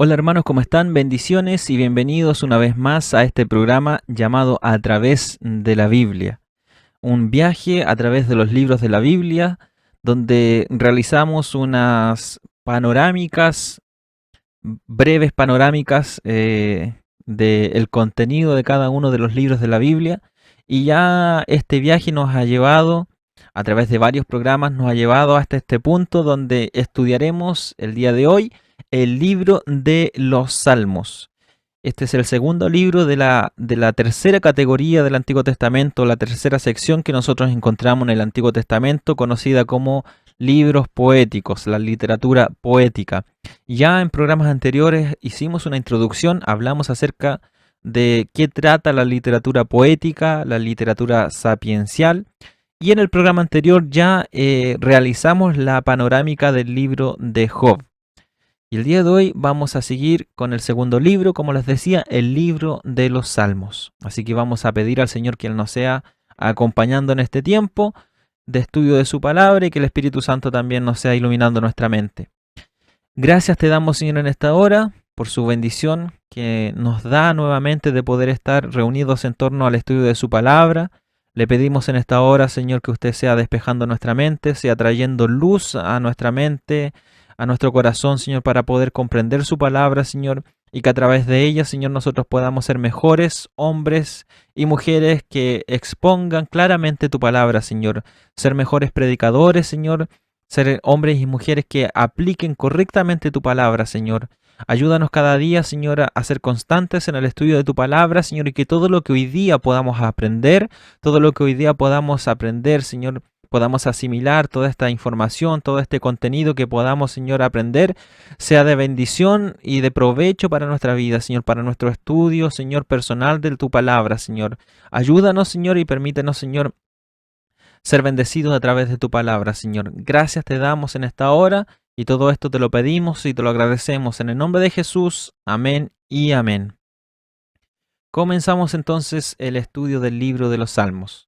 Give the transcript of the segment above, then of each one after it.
Hola hermanos, ¿cómo están? Bendiciones y bienvenidos una vez más a este programa llamado A través de la Biblia. Un viaje a través de los libros de la Biblia donde realizamos unas panorámicas, breves panorámicas del contenido de cada uno de los libros de la Biblia. Y ya este viaje nos ha llevado, a través de varios programas, nos ha llevado hasta este punto donde estudiaremos el día de hoy el libro de los Salmos. Este es el segundo libro de la tercera categoría del Antiguo Testamento, la tercera sección que nosotros encontramos en el Antiguo Testamento, conocida como libros poéticos, la literatura poética. Ya en programas anteriores hicimos una introducción, hablamos acerca de qué trata la literatura poética, la literatura sapiencial, y en el programa anterior ya realizamos la panorámica del libro de Job. Y el día de hoy vamos a seguir con el segundo libro, como les decía, el libro de los Salmos. Así que vamos a pedir al Señor que Él nos sea acompañando en este tiempo de estudio de su palabra y que el Espíritu Santo también nos sea iluminando nuestra mente. Gracias te damos, Señor, en esta hora por su bendición que nos da nuevamente de poder estar reunidos en torno al estudio de su palabra. Le pedimos en esta hora, Señor, que usted sea despejando nuestra mente, sea trayendo luz a nuestra mente, a nuestro corazón, Señor, para poder comprender su palabra, Señor, y que a través de ella, Señor, nosotros podamos ser mejores hombres y mujeres que expongan claramente tu palabra, Señor. Ser mejores predicadores, Señor, ser hombres y mujeres que apliquen correctamente tu palabra, Señor. Ayúdanos cada día, Señor, a ser constantes en el estudio de tu palabra, Señor, y que todo lo que hoy día podamos aprender, todo lo que hoy día podamos aprender, Señor, podamos asimilar toda esta información, todo este contenido que podamos, Señor, aprender, sea de bendición y de provecho para nuestra vida, Señor, para nuestro estudio, Señor, personal de tu palabra, Señor. Ayúdanos, Señor, y permítenos, Señor, ser bendecidos a través de tu palabra, Señor. Gracias te damos en esta hora y todo esto te lo pedimos y te lo agradecemos en el nombre de Jesús. Amén y amén. Comenzamos entonces el estudio del libro de los Salmos.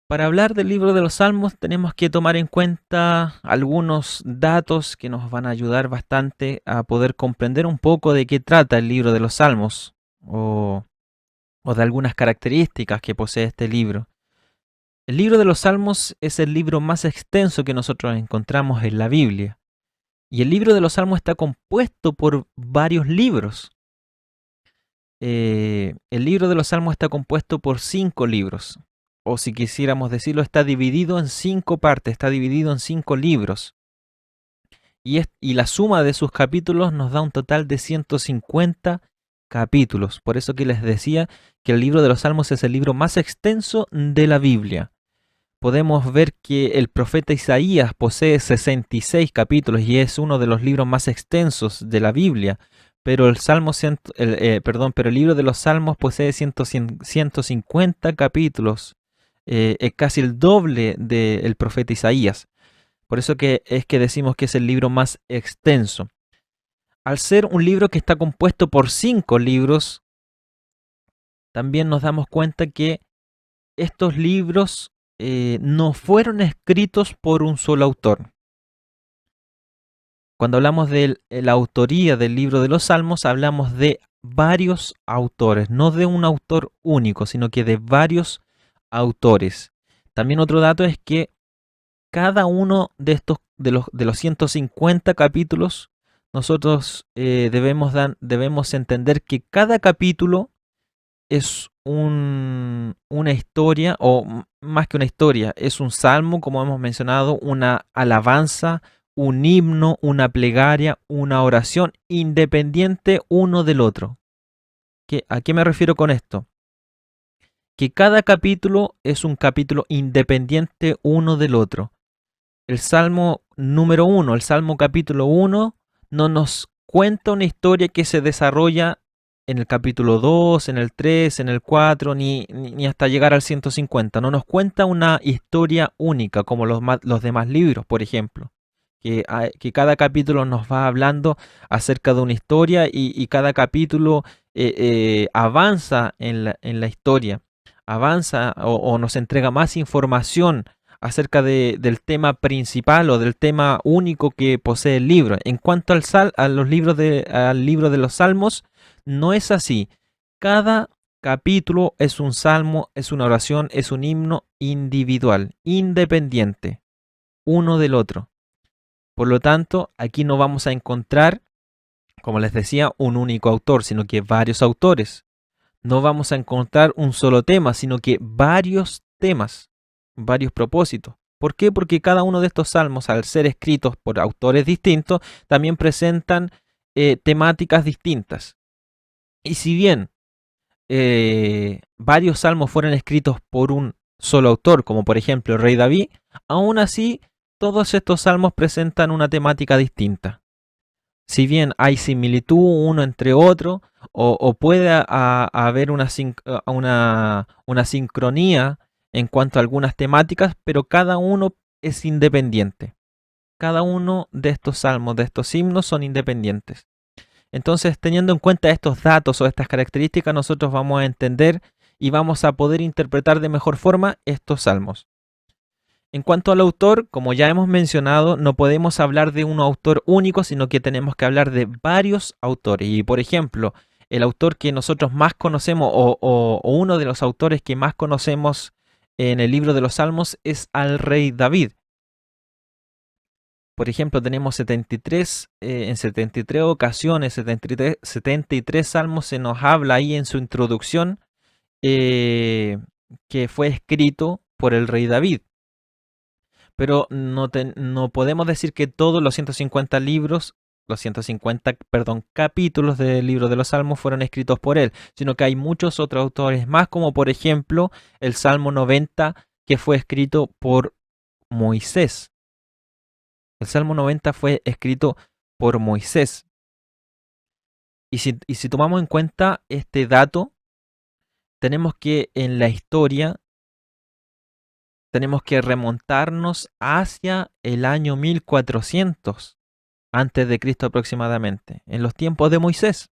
Para hablar del libro de los Salmos tenemos que tomar en cuenta algunos datos que nos van a ayudar bastante a poder comprender un poco de qué trata el libro de los Salmos o de algunas características que posee este libro. El libro de los Salmos es el libro más extenso que nosotros encontramos en la Biblia. Y el libro de los Salmos está compuesto por varios libros. El libro de los Salmos está compuesto por 5 libros. O si quisiéramos decirlo, está dividido en 5 partes, está dividido en 5 libros. Y la suma de sus capítulos nos da un total de 150 capítulos. Por eso que les decía que el libro de los Salmos es el libro más extenso de la Biblia. Podemos ver que el profeta Isaías posee 66 capítulos y es uno de los libros más extensos de la Biblia, pero pero el libro de los Salmos posee 150 capítulos, es casi el doble del profeta Isaías. Por eso que es que decimos que es el libro más extenso. Al ser un libro que está compuesto por 5 libros, también nos damos cuenta que estos libros no fueron escritos por un solo autor. Cuando hablamos de la autoría del libro de los Salmos, hablamos de varios autores, no de un autor único, sino que de varios autores. También otro dato es que cada uno de estos, de los 150 capítulos, nosotros debemos entender que cada capítulo es una historia, o más que una historia, es un salmo, como hemos mencionado, una alabanza, un himno, una plegaria, una oración, independiente uno del otro. ¿A qué me refiero con esto? Que cada capítulo es un capítulo independiente uno del otro. El salmo número 1, el salmo capítulo 1, no nos cuenta una historia que se desarrolla en el capítulo 2, en el 3, en el 4, ni hasta llegar al 150. No nos cuenta una historia única como los demás libros, por ejemplo. Que cada capítulo nos va hablando acerca de una historia y cada capítulo avanza en la historia, avanza o nos entrega más información acerca del tema principal o del tema único que posee el libro. En cuanto al libro de los Salmos, no es así. Cada capítulo es un salmo, es una oración, es un himno individual, independiente, uno del otro. Por lo tanto, aquí no vamos a encontrar, como les decía, un único autor, sino que varios autores. No vamos a encontrar un solo tema, sino que varios temas, varios propósitos. ¿Por qué? Porque cada uno de estos salmos, al ser escritos por autores distintos, también presentan temáticas distintas. Y si bien varios salmos fueron escritos por un solo autor, como por ejemplo el rey David, aún así todos estos salmos presentan una temática distinta. Si bien hay similitud uno entre otro, o puede haber una sincronía en cuanto a algunas temáticas, pero cada uno es independiente. Cada uno de estos salmos, de estos himnos, son independientes. Entonces, teniendo en cuenta estos datos o estas características, nosotros vamos a entender y vamos a poder interpretar de mejor forma estos salmos. En cuanto al autor, como ya hemos mencionado, no podemos hablar de un autor único, sino que tenemos que hablar de varios autores. Y por ejemplo, el autor que nosotros más conocemos o uno de los autores que más conocemos en el libro de los Salmos es al rey David. Por ejemplo, tenemos 73, en 73 ocasiones, 73 salmos se nos habla ahí en su introducción que fue escrito por el rey David. Pero no podemos decir que todos los 150 capítulos del libro de los Salmos fueron escritos por él, sino que hay muchos otros autores más, como por ejemplo el Salmo 90 que fue escrito por Moisés. El Salmo 90 fue escrito por Moisés. Y si tomamos en cuenta este dato, tenemos que en la historia tenemos que remontarnos hacia el año 1400 antes de Cristo aproximadamente, en los tiempos de Moisés.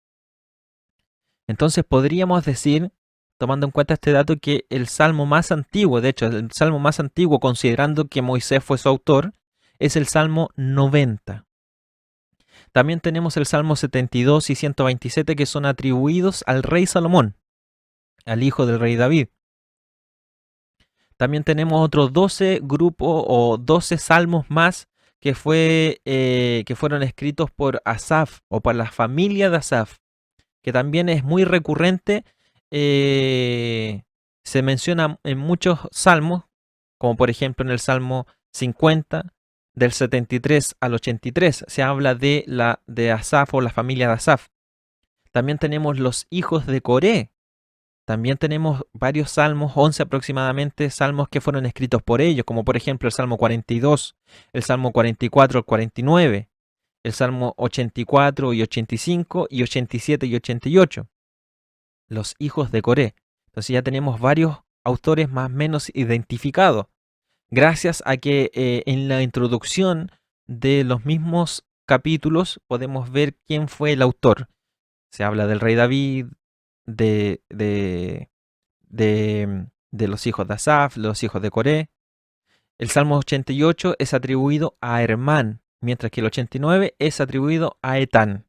Entonces podríamos decir, tomando en cuenta este dato, que el salmo más antiguo, de hecho, el salmo más antiguo, considerando que Moisés fue su autor, es el Salmo 90. También tenemos el Salmo 72 y 127 que son atribuidos al rey Salomón, al hijo del rey David. También tenemos otros 12 grupos o 12 salmos más que fueron escritos por Asaf o por la familia de Asaf, que también es muy recurrente. Se menciona en muchos salmos, como por ejemplo en el Salmo 50, del 73 al 83, se habla de Asaf o la familia de Asaf. También tenemos los hijos de Coré. También tenemos varios salmos, 11 aproximadamente, salmos que fueron escritos por ellos, como por ejemplo el Salmo 42, el Salmo 44 al 49, el Salmo 84 y 85 y 87 y 88. Los hijos de Coré. Entonces ya tenemos varios autores más o menos identificados, gracias a que en la introducción de los mismos capítulos podemos ver quién fue el autor. Se habla del rey David, de los hijos de Asaf, los hijos de Coré. El Salmo 88 es atribuido a Hermán, mientras que el 89 es atribuido a Etán.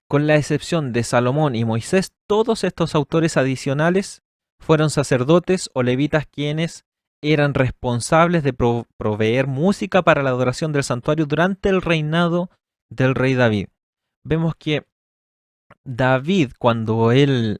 Con la excepción de Salomón y Moisés, todos estos autores adicionales fueron sacerdotes o levitas quienes eran responsables de proveer música para la adoración del santuario durante el reinado del rey David. Vemos que David, cuando él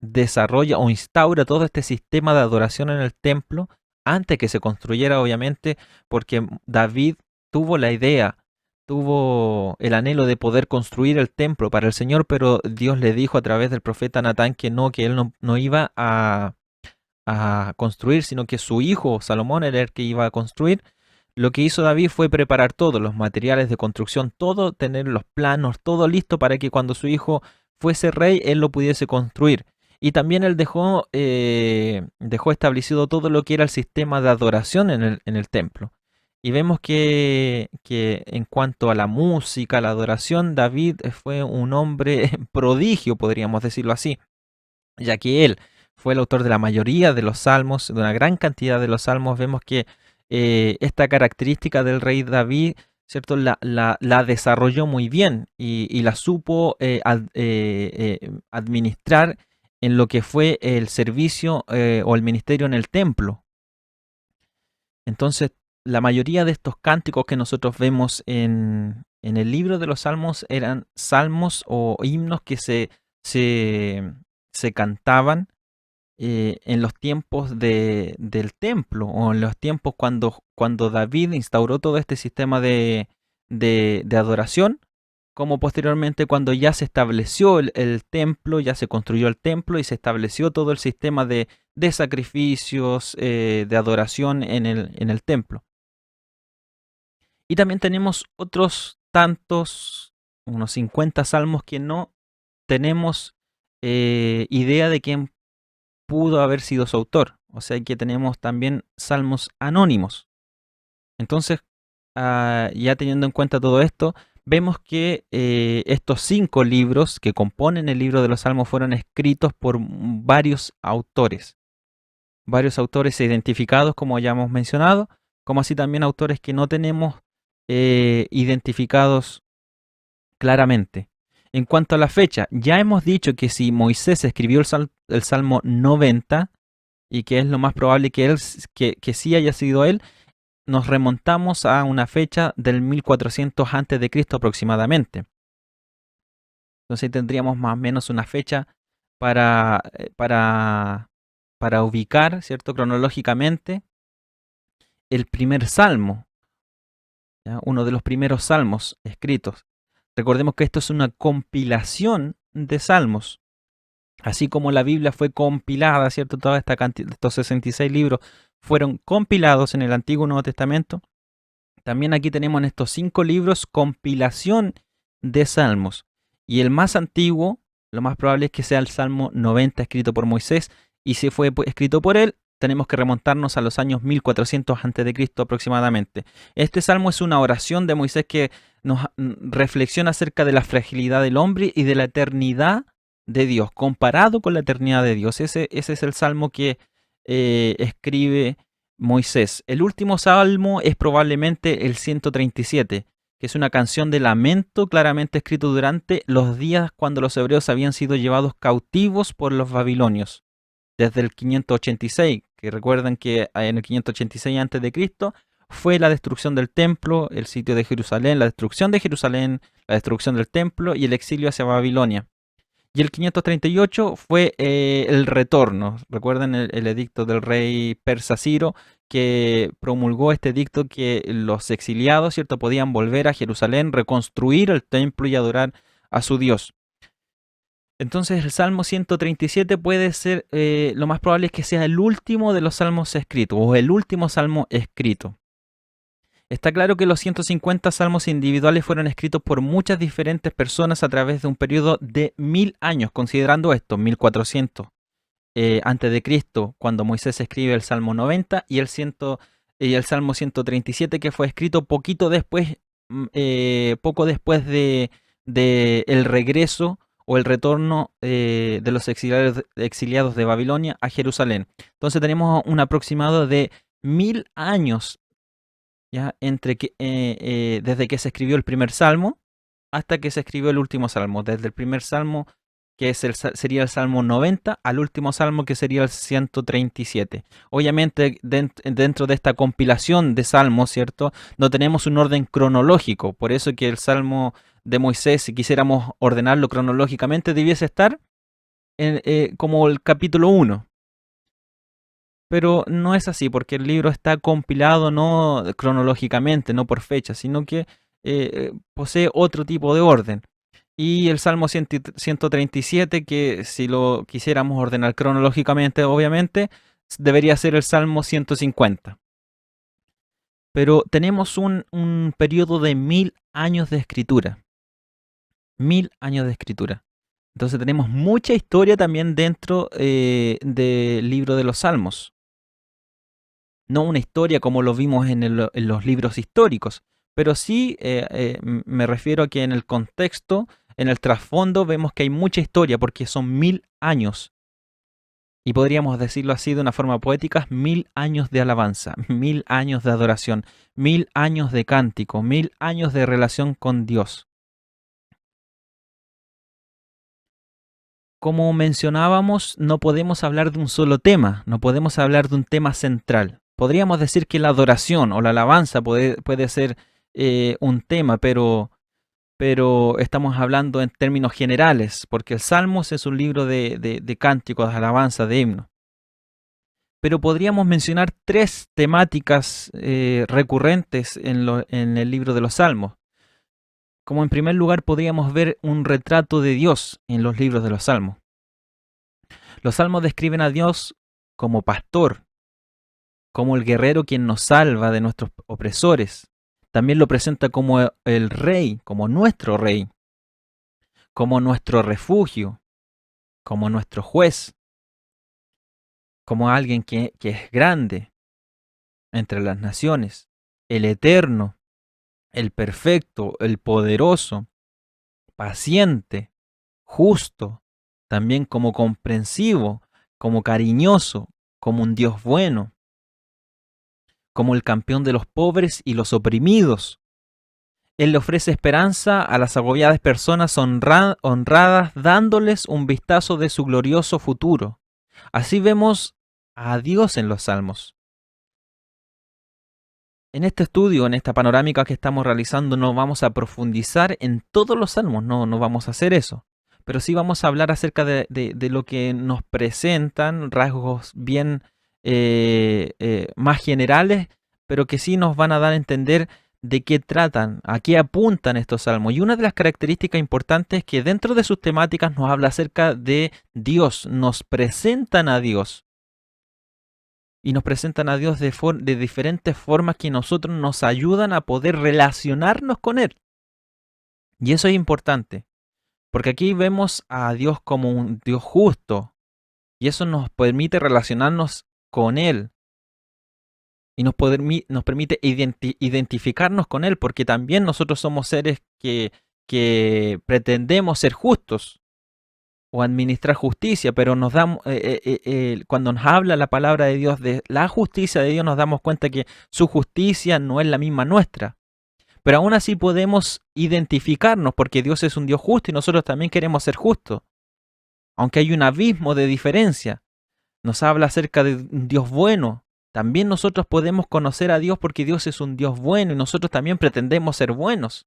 desarrolla o instaura todo este sistema de adoración en el templo, antes que se construyera, obviamente, porque David tuvo la idea, tuvo el anhelo de poder construir el templo para el Señor, pero Dios le dijo a través del profeta Natán que él no iba a construir, sino que su hijo Salomón era el que iba a construir. Lo que hizo David fue preparar todos los materiales de construcción, todo, tener los planos, todo listo para que cuando su hijo fuese rey, él lo pudiese construir. Y también él dejó establecido todo lo que era el sistema de adoración en el templo. Y vemos que en cuanto a la música, la adoración, David fue un hombre prodigio, podríamos decirlo así, ya que él fue el autor de la mayoría de los salmos, de una gran cantidad de los salmos. Vemos que esta característica del rey David, ¿cierto? La desarrolló muy bien y la supo administrar en lo que fue el servicio o el ministerio en el templo. Entonces, la mayoría de estos cánticos que nosotros vemos en el libro de los salmos eran salmos o himnos que se cantaban en los tiempos del templo o en los tiempos cuando David instauró todo este sistema de adoración, como posteriormente cuando ya se estableció el templo, ya se construyó el templo y se estableció todo el sistema de sacrificios, de adoración en el templo. Y también tenemos otros tantos, unos 50 salmos que no tenemos idea de quién pudo haber sido su autor. O sea que tenemos también salmos anónimos. Entonces, ya teniendo en cuenta todo esto, vemos que estos 5 libros que componen el libro de los salmos fueron escritos por varios autores identificados, como ya hemos mencionado, como así también autores que no tenemos identificados claramente. En cuanto a la fecha, ya hemos dicho que si Moisés escribió el Salmo 90, y que es lo más probable que sí haya sido él, nos remontamos a una fecha del 1400 a.C. aproximadamente. Entonces tendríamos más o menos una fecha para, para ubicar, ¿cierto? Cronológicamente el primer salmo, ¿ya? Uno de los primeros salmos escritos. Recordemos que esto es una compilación de salmos. Así como la Biblia fue compilada, ¿cierto? Toda esta cantidad, estos 66 libros fueron compilados en el Antiguo y Nuevo Testamento. También aquí tenemos en estos 5 libros compilación de salmos. Y el más antiguo, lo más probable es que sea el Salmo 90 escrito por Moisés. Y si fue escrito por él, tenemos que remontarnos a los años 1400 a.C. aproximadamente. Este salmo es una oración de Moisés que nos reflexiona acerca de la fragilidad del hombre y de la eternidad de Dios, comparado con la eternidad de Dios. Ese es el salmo que escribe Moisés. El último salmo es probablemente el 137, que es una canción de lamento claramente escrito durante los días cuando los hebreos habían sido llevados cautivos por los babilonios. Desde el 586, que recuerdan que en el 586 a.C. fue la destrucción del templo, el sitio de Jerusalén, la destrucción del templo y el exilio hacia Babilonia. Y el 538 fue el retorno. Recuerden el edicto del rey persa Ciro, que promulgó este edicto que los exiliados, ¿cierto?, podían volver a Jerusalén, reconstruir el templo y adorar a su Dios. Entonces el Salmo 137 puede ser, lo más probable es que sea el último de los salmos escritos, o el último salmo escrito. Está claro que los 150 salmos individuales fueron escritos por muchas diferentes personas a través de un periodo de 1000 años, considerando esto, 1400 antes de Cristo, cuando Moisés escribe el Salmo 90 y el Salmo 137, que fue escrito poco después de el regreso o el retorno de los exiliados de Babilonia a Jerusalén. Entonces tenemos un aproximado de 1000 años, ¿ya? Desde que se escribió el primer salmo hasta que se escribió el último salmo. Desde el primer salmo, que sería el Salmo 90, al último salmo, que sería el 137. Obviamente, dentro de esta compilación de salmos, ¿cierto?, no tenemos un orden cronológico. Por eso que el Salmo de Moisés, si quisiéramos ordenarlo cronológicamente, debiese estar como el capítulo 1. Pero no es así, porque el libro está compilado no cronológicamente, no por fecha, sino que posee otro tipo de orden. Y el Salmo 137, que si lo quisiéramos ordenar cronológicamente, obviamente, debería ser el Salmo 150. Pero tenemos un periodo de 1000 años de escritura. 1000 años de escritura. Entonces tenemos mucha historia también dentro del libro de los Salmos. No una historia como lo vimos en los libros históricos, pero sí me refiero a que en el contexto, en el trasfondo, vemos que hay mucha historia porque son 1000 años. Y podríamos decirlo así de una forma poética, 1000 años de alabanza, 1000 años de adoración, 1000 años de cántico, 1000 años de relación con Dios. Como mencionábamos, no podemos hablar de un solo tema, no podemos hablar de un tema central. Podríamos decir que la adoración o la alabanza puede ser un tema, pero estamos hablando en términos generales, porque el Salmos es un libro de cánticos, de alabanza, de himnos. Pero podríamos mencionar tres temáticas recurrentes en el libro de los Salmos. Como en primer lugar podríamos ver un retrato de Dios en los libros de los Salmos. Los Salmos describen a Dios como pastor, como el guerrero quien nos salva de nuestros opresores. También lo presenta como el rey, como nuestro rey, como nuestro refugio, como nuestro juez, como alguien que es grande entre las naciones, el eterno, el perfecto, el poderoso, paciente, justo, también como comprensivo, como cariñoso, como un Dios bueno, como el campeón de los pobres y los oprimidos. Él le ofrece esperanza a las agobiadas personas honradas, dándoles un vistazo de su glorioso futuro. Así vemos a Dios en los Salmos. En este estudio, en esta panorámica que estamos realizando, no vamos a profundizar en todos los salmos, no vamos a hacer eso. Pero sí vamos a hablar acerca de lo que nos presentan, rasgos bien más generales, pero que sí nos van a dar a entender de qué tratan, a qué apuntan estos salmos. Y una de las características importantes es que dentro de sus temáticas nos habla acerca de Dios, nos presentan a Dios. Y nos presentan a Dios de diferentes formas que nosotros nos ayudan a poder relacionarnos con Él. Y eso es importante, porque aquí vemos a Dios como un Dios justo, y eso nos permite relacionarnos con Él, y nos permite identificarnos con Él, porque también nosotros somos seres que pretendemos ser justos o administrar justicia, pero cuando nos habla la palabra de Dios de la justicia de Dios, nos damos cuenta que su justicia no es la misma nuestra. Pero aún así podemos identificarnos porque Dios es un Dios justo y nosotros también queremos ser justos. Aunque hay un abismo de diferencia, nos habla acerca de un Dios bueno. También nosotros podemos conocer a Dios porque Dios es un Dios bueno y nosotros también pretendemos ser buenos.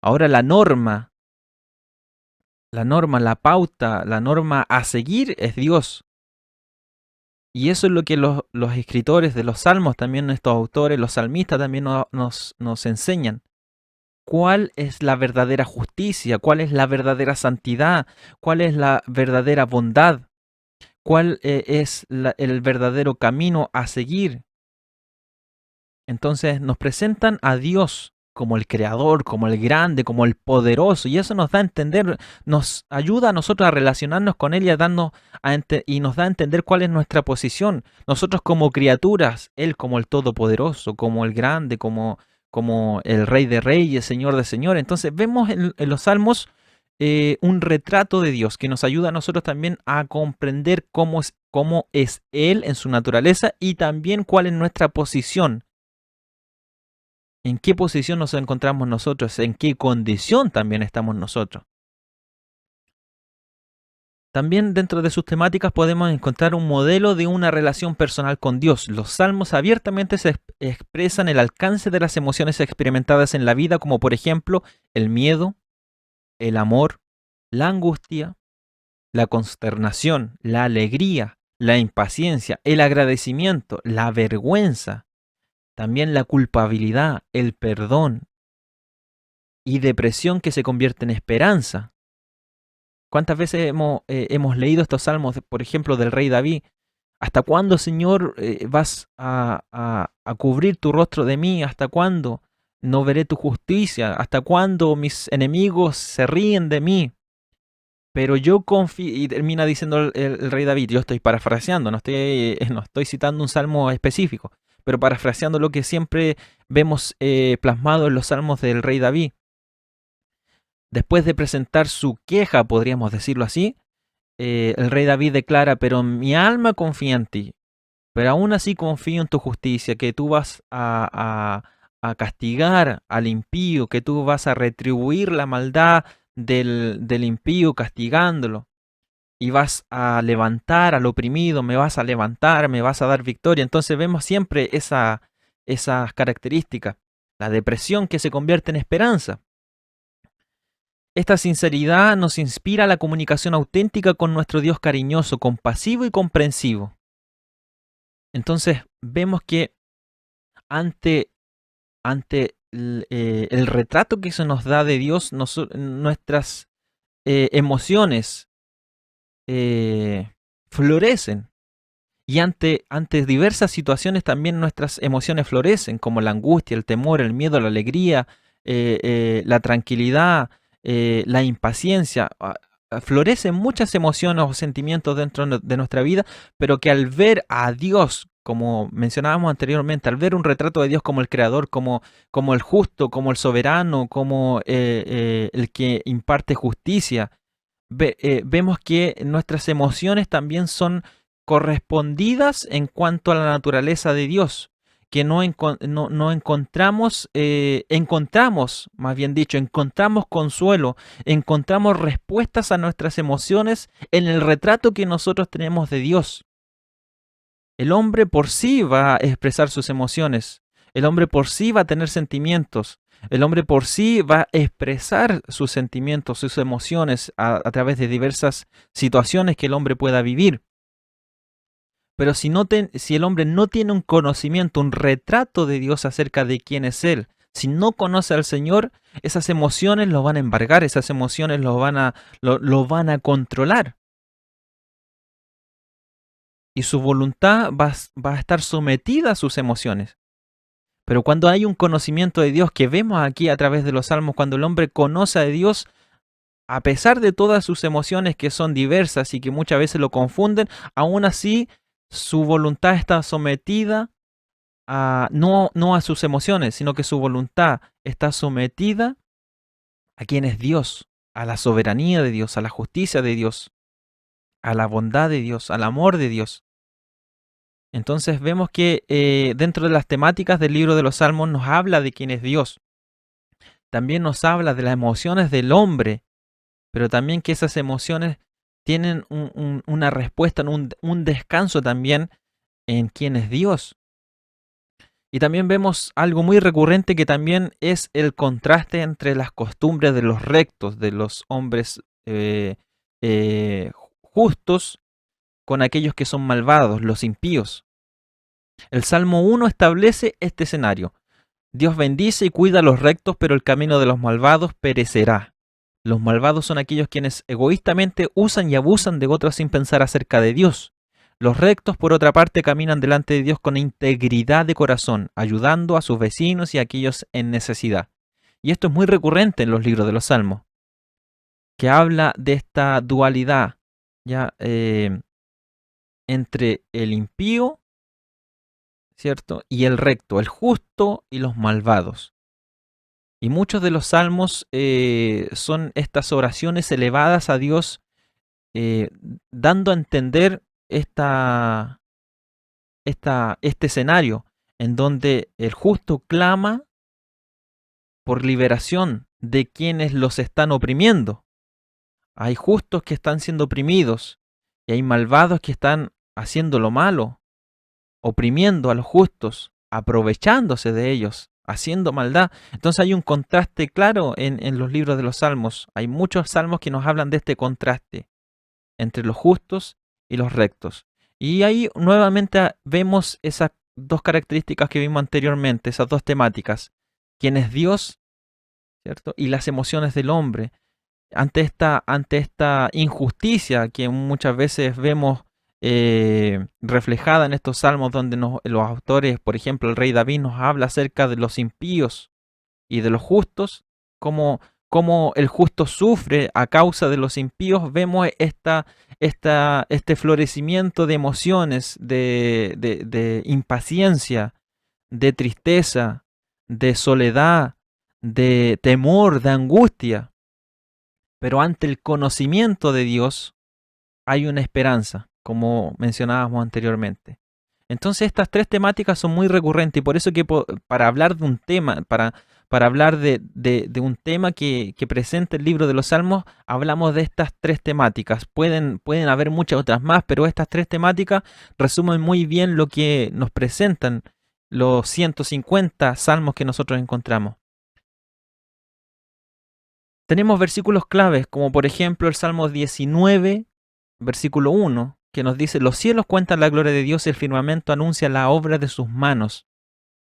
Ahora la norma, la pauta, la norma a seguir es Dios. Y eso es lo que los escritores de los salmos, también estos autores, los salmistas también nos enseñan. ¿Cuál es la verdadera justicia? ¿Cuál es la verdadera santidad? ¿Cuál es la verdadera bondad? ¿Cuál es el verdadero camino a seguir? Entonces nos presentan a Dios como el creador, como el grande, como el poderoso, y eso nos da a entender, nos ayuda a nosotros a relacionarnos con Él y nos da a entender cuál es nuestra posición. Nosotros como criaturas, Él como el todopoderoso, como el grande, como el rey de reyes, señor de señores. Entonces vemos en los salmos un retrato de Dios que nos ayuda a nosotros también a comprender cómo es Él en su naturaleza y también cuál es nuestra posición. ¿En qué posición nos encontramos nosotros? ¿En qué condición también estamos nosotros? También dentro de sus temáticas podemos encontrar un modelo de una relación personal con Dios. Los salmos abiertamente se expresan el alcance de las emociones experimentadas en la vida, como por ejemplo el miedo, el amor, la angustia, la consternación, la alegría, la impaciencia, el agradecimiento, la vergüenza, también la culpabilidad, el perdón y depresión que se convierte en esperanza. ¿Cuántas veces hemos leído estos salmos, por ejemplo, del rey David? ¿Hasta cuándo, Señor, vas a cubrir tu rostro de mí? ¿Hasta cuándo no veré tu justicia? ¿Hasta cuándo mis enemigos se ríen de mí? Pero yo confío, y termina diciendo el rey David, yo estoy parafraseando, no estoy citando un salmo específico, pero parafraseando lo que siempre vemos plasmado en los salmos del rey David. Después de presentar su queja, podríamos decirlo así, el rey David declara, pero mi alma confía en ti, pero aún así confío en tu justicia, que tú vas a castigar al impío, que tú vas a retribuir la maldad del impío castigándolo. Y vas a levantar al oprimido, me vas a levantar, me vas a dar victoria. Entonces vemos siempre esas características. La depresión que se convierte en esperanza. Esta sinceridad nos inspira a la comunicación auténtica con nuestro Dios cariñoso, compasivo y comprensivo. Entonces vemos que ante el retrato que se nos da de Dios, nuestras emociones florecen. Y ante diversas situaciones también nuestras emociones florecen, como la angustia, el temor, el miedo, la alegría, la tranquilidad, la impaciencia. Florecen muchas emociones o sentimientos dentro de nuestra vida, pero que al ver a Dios, como mencionábamos anteriormente, al ver un retrato de Dios como el creador, como el justo, como el soberano, como el que imparte justicia, vemos que nuestras emociones también son correspondidas en cuanto a la naturaleza de Dios, que no encontramos, encontramos, más bien dicho, encontramos consuelo, encontramos respuestas a nuestras emociones en el retrato que nosotros tenemos de Dios. El hombre por sí va a expresar sus emociones, el hombre por sí va a tener sentimientos, el hombre por sí va a expresar sus sentimientos, sus emociones a través de diversas situaciones que el hombre pueda vivir. Pero si el hombre no tiene un conocimiento, un retrato de Dios acerca de quién es Él, si no conoce al Señor, esas emociones lo van a embargar, esas emociones lo van a controlar. Y su voluntad va a estar sometida a sus emociones. Pero cuando hay un conocimiento de Dios que vemos aquí a través de los salmos, cuando el hombre conoce a Dios, a pesar de todas sus emociones que son diversas y que muchas veces lo confunden, aún así su voluntad está sometida no a sus emociones, sino que su voluntad está sometida a quien es Dios, a la soberanía de Dios, a la justicia de Dios, a la bondad de Dios, al amor de Dios. Entonces vemos que dentro de las temáticas del libro de los Salmos nos habla de quién es Dios. También nos habla de las emociones del hombre, pero también que esas emociones tienen una respuesta, un descanso también en quién es Dios. Y también vemos algo muy recurrente que también es el contraste entre las costumbres de los rectos, de los hombres justos, con aquellos que son malvados, los impíos. El Salmo 1 establece este escenario. Dios bendice y cuida a los rectos, pero el camino de los malvados perecerá. Los malvados son aquellos quienes egoístamente usan y abusan de otros sin pensar acerca de Dios. Los rectos, por otra parte, caminan delante de Dios con integridad de corazón, ayudando a sus vecinos y a aquellos en necesidad. Y esto es muy recurrente en los libros de los Salmos, que habla de esta dualidad ya entre el impío, ¿cierto? Y el recto, el justo y los malvados. Y muchos de los salmos son estas oraciones elevadas a Dios, eh, dando a entender este escenario en donde el justo clama por liberación de quienes los están oprimiendo. Hay justos que están siendo oprimidos y hay malvados que están haciendo lo malo, oprimiendo a los justos, aprovechándose de ellos, haciendo maldad. Entonces hay un contraste claro en los libros de los salmos. Hay muchos salmos que nos hablan de este contraste entre los justos y los rectos. Y ahí nuevamente vemos esas dos características que vimos anteriormente, esas dos temáticas. ¿Quién es Dios? ¿Cierto? Y las emociones del hombre. Ante esta injusticia que muchas veces vemos reflejada en estos salmos donde los autores, por ejemplo, el rey David nos habla acerca de los impíos y de los justos, cómo el justo sufre a causa de los impíos, vemos este florecimiento de emociones, de impaciencia, de tristeza, de soledad, de temor, de angustia. Pero ante el conocimiento de Dios, hay una esperanza, como mencionábamos anteriormente. Entonces estas tres temáticas son muy recurrentes y por eso que para hablar de un tema, para hablar de un tema que presenta el libro de los Salmos, hablamos de estas tres temáticas. Pueden haber muchas otras más, pero estas tres temáticas resumen muy bien lo que nos presentan los 150 salmos que nosotros encontramos. Tenemos versículos claves, como por ejemplo el Salmo 19, versículo 1, que nos dice: los cielos cuentan la gloria de Dios y el firmamento anuncia la obra de sus manos.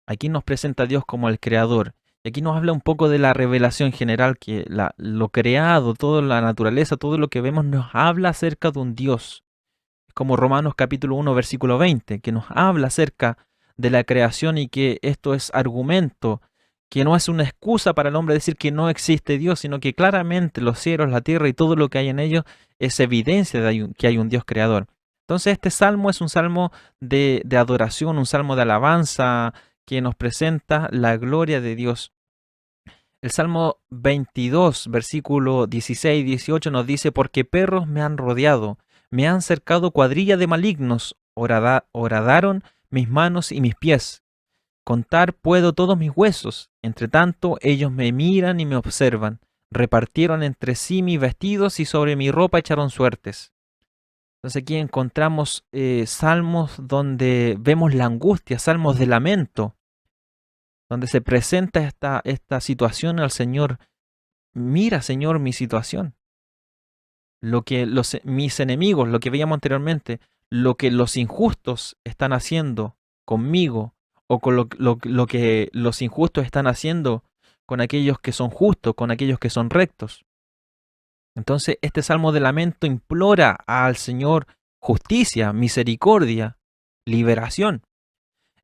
Aquí nos presenta a Dios como el creador. Y aquí nos habla un poco de la revelación general, que lo creado, toda la naturaleza, todo lo que vemos nos habla acerca de un Dios. Es como Romanos capítulo 1, versículo 20, que nos habla acerca de la creación y que esto es argumento, que no es una excusa para el hombre decir que no existe Dios, sino que claramente los cielos, la tierra y todo lo que hay en ellos es evidencia de que hay un Dios creador. Entonces este salmo es un salmo de adoración, un salmo de alabanza que nos presenta la gloria de Dios. El Salmo 22, versículo 16 y 18 nos dice: porque perros me han rodeado, me han cercado cuadrilla de malignos, horadaron mis manos y mis pies. Contar puedo todos mis huesos, entre tanto ellos me miran y me observan. Repartieron entre sí mis vestidos y sobre mi ropa echaron suertes. Entonces aquí encontramos salmos donde vemos la angustia, salmos de lamento, donde se presenta esta situación al Señor. Mira, Señor, mi situación. Lo que mis enemigos, lo que veíamos anteriormente, lo que los injustos están haciendo conmigo, o con lo que los injustos están haciendo con aquellos que son justos, con aquellos que son rectos. Entonces, este salmo de lamento implora al Señor justicia, misericordia, liberación.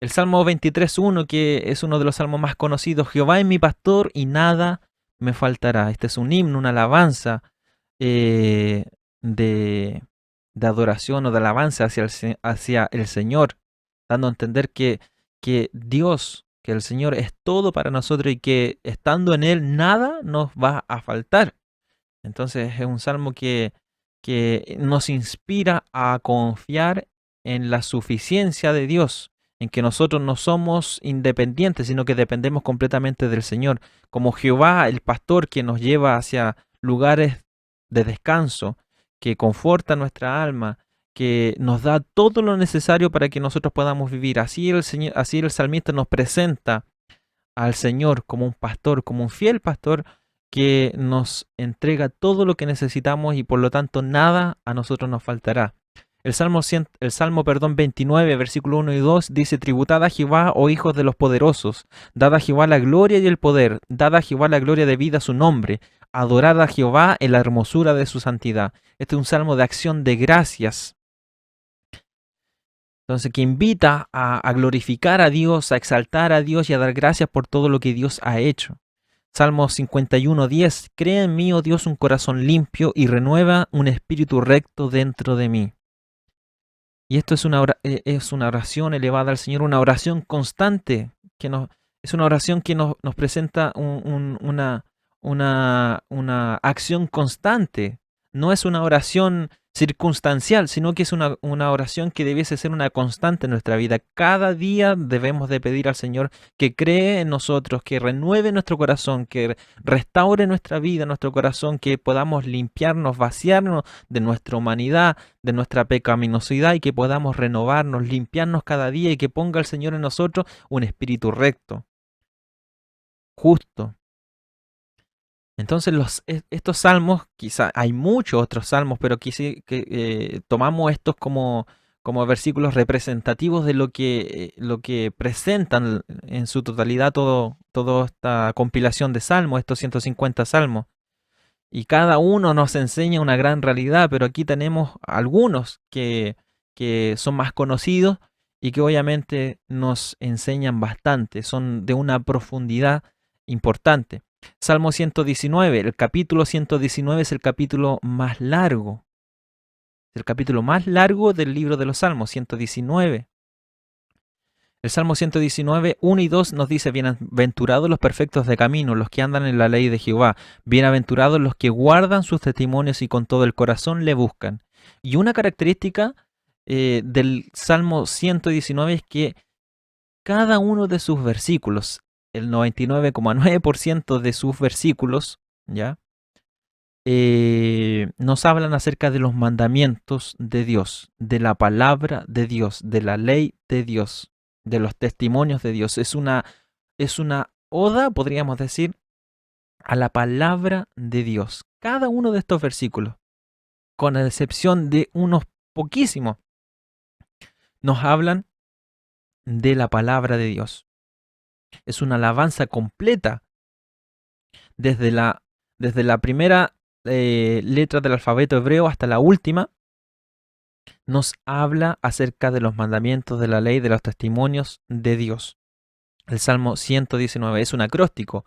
El Salmo 23.1, que es uno de los salmos más conocidos: Jehová es mi pastor y nada me faltará. Este es un himno, una alabanza eh, de adoración o de alabanza hacia el Señor, dando a entender que Dios, que el Señor es todo para nosotros y que estando en Él nada nos va a faltar. Entonces es un salmo que nos inspira a confiar en la suficiencia de Dios, en que nosotros no somos independientes, sino que dependemos completamente del Señor, como Jehová, el pastor que nos lleva hacia lugares de descanso, que conforta nuestra alma, que nos da todo lo necesario para que nosotros podamos vivir. Así el salmista nos presenta al Señor como un pastor, como un fiel pastor que nos entrega todo lo que necesitamos y por lo tanto nada a nosotros nos faltará. El Salmo 29, versículo 1 y 2 dice: tributad a Jehová, oh hijos de los poderosos, dad a Jehová la gloria y el poder, dad a Jehová la gloria debida a su nombre, adorad a Jehová en la hermosura de su santidad. Este es un salmo de acción de gracias. Entonces, que invita a glorificar a Dios, a exaltar a Dios y a dar gracias por todo lo que Dios ha hecho. Salmo 51:10, crea en mí, oh Dios, un corazón limpio y renueva un espíritu recto dentro de mí. Y esto es una oración elevada al Señor, una oración constante, es una oración que nos presenta una acción constante. No es una oración circunstancial, sino que es una oración que debiese ser una constante en nuestra vida. Cada día debemos de pedir al Señor que cree en nosotros, que renueve nuestro corazón, que restaure nuestra vida, nuestro corazón, que podamos limpiarnos, vaciarnos de nuestra humanidad, de nuestra pecaminosidad y que podamos renovarnos, limpiarnos cada día y que ponga el Señor en nosotros un espíritu recto, justo. Entonces estos salmos, quizá hay muchos otros salmos, pero tomamos estos como versículos representativos de lo que presentan en su totalidad toda esta compilación de salmos, estos 150 salmos. Y cada uno nos enseña una gran realidad, pero aquí tenemos algunos que son más conocidos y que obviamente nos enseñan bastante, son de una profundidad importante. Salmo 119, el capítulo 119 es el capítulo más largo. El capítulo más largo del libro de los Salmos, 119. El Salmo 119, 1 y 2 nos dice, bienaventurados los perfectos de camino, los que andan en la ley de Jehová, bienaventurados los que guardan sus testimonios y con todo el corazón le buscan. Y una característica del Salmo 119 es que cada uno de sus versículos, el 99,9% de sus versículos, ¿ya? Nos hablan acerca de los mandamientos de Dios, de la palabra de Dios, de la ley de Dios, de los testimonios de Dios. Es una oda, podríamos decir, a la palabra de Dios. Cada uno de estos versículos, con la excepción de unos poquísimos, nos hablan de la palabra de Dios. Es una alabanza completa desde la primera letra del alfabeto hebreo hasta la última. Nos habla acerca de los mandamientos de la ley, de los testimonios de Dios. El Salmo 119 es un acróstico,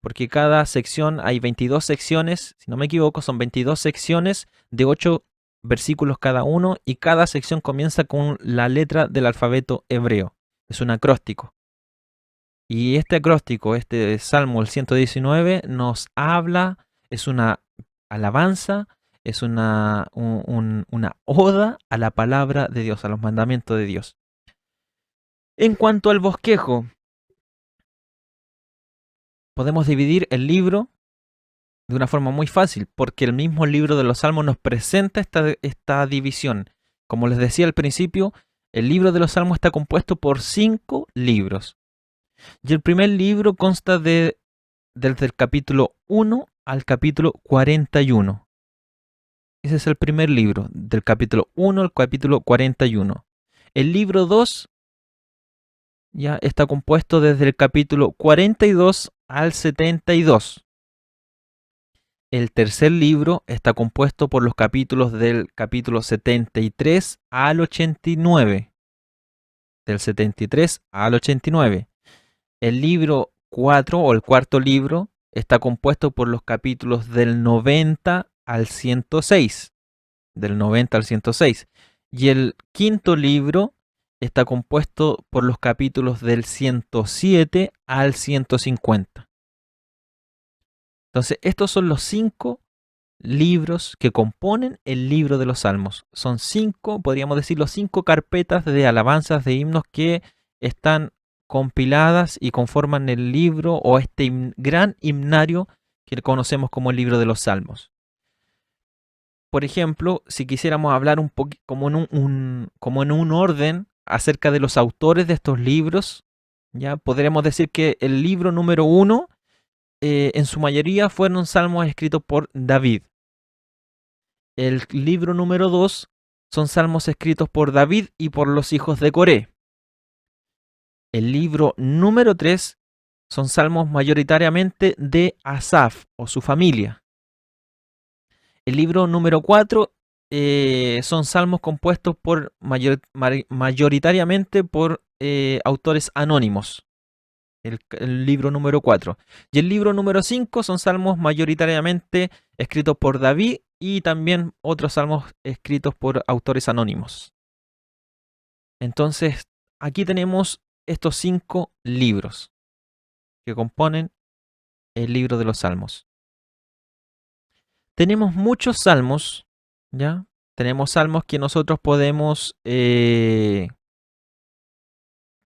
porque cada sección, hay 22 secciones, si no me equivoco, son 22 secciones de 8 versículos cada uno, y cada sección comienza con la letra del alfabeto hebreo. Es un acróstico. Y este acróstico, este Salmo, el 119, nos habla, es una alabanza, es una oda a la palabra de Dios, a los mandamientos de Dios. En cuanto al bosquejo, podemos dividir el libro de una forma muy fácil, porque el mismo libro de los Salmos nos presenta esta división. Como les decía al principio, el libro de los Salmos está compuesto por 5 libros. Y el primer libro consta desde el capítulo 1 al capítulo 41. Ese es el primer libro, del capítulo 1 al capítulo 41. El libro 2 ya está compuesto desde el capítulo 42 al 72. El tercer libro está compuesto por los capítulos del capítulo 73 al 89. Del 73 al 89. El libro 4 o el cuarto libro está compuesto por los capítulos del 90 al 106. Del 90 al 106. Y el quinto libro está compuesto por los capítulos del 107 al 150. Entonces, estos son los 5 libros que componen el libro de los Salmos. Son 5, podríamos decir, los 5 carpetas de alabanzas, de himnos que están compiladas y conforman el libro o este gran himnario que conocemos como el libro de los Salmos. Por ejemplo, si quisiéramos hablar un poco como en un orden acerca de los autores de estos libros, ya podríamos decir que el libro número 1 en su mayoría fueron salmos escritos por David. El libro número 2 son salmos escritos por David y por los hijos de Coré. El libro número 3 son salmos mayoritariamente de Asaf o su familia. El libro número 4 son salmos compuestos mayoritariamente por autores anónimos. El libro número 4. Y el libro número 5 son salmos mayoritariamente escritos por David y también otros salmos escritos por autores anónimos. Entonces, aquí tenemos estos 5 libros que componen el libro de los Salmos. Tenemos muchos salmos, ¿ya? Tenemos salmos que nosotros podemos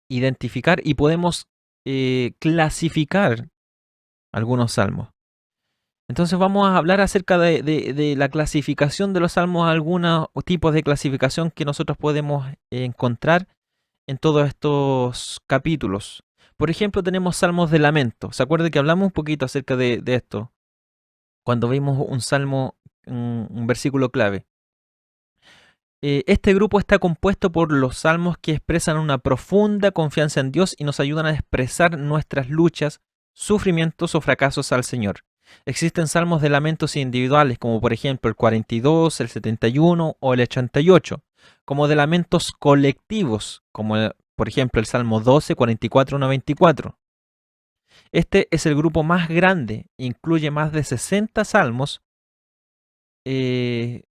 identificar y podemos clasificar algunos salmos. Entonces vamos a hablar acerca de la clasificación de los salmos, algunos tipos de clasificación que nosotros podemos encontrar en todos estos capítulos. Por ejemplo, tenemos salmos de lamento. ¿Se acuerdan que hablamos un poquito acerca de esto? Cuando vimos un salmo, un versículo clave. Este grupo está compuesto por los salmos que expresan una profunda confianza en Dios y nos ayudan a expresar nuestras luchas, sufrimientos o fracasos al Señor. Existen salmos de lamentos individuales, como por ejemplo el 42, el 71 o el 88, como de lamentos colectivos, como por ejemplo el Salmo 12, 44, 94. Este es el grupo más grande, incluye más de 60 salmos que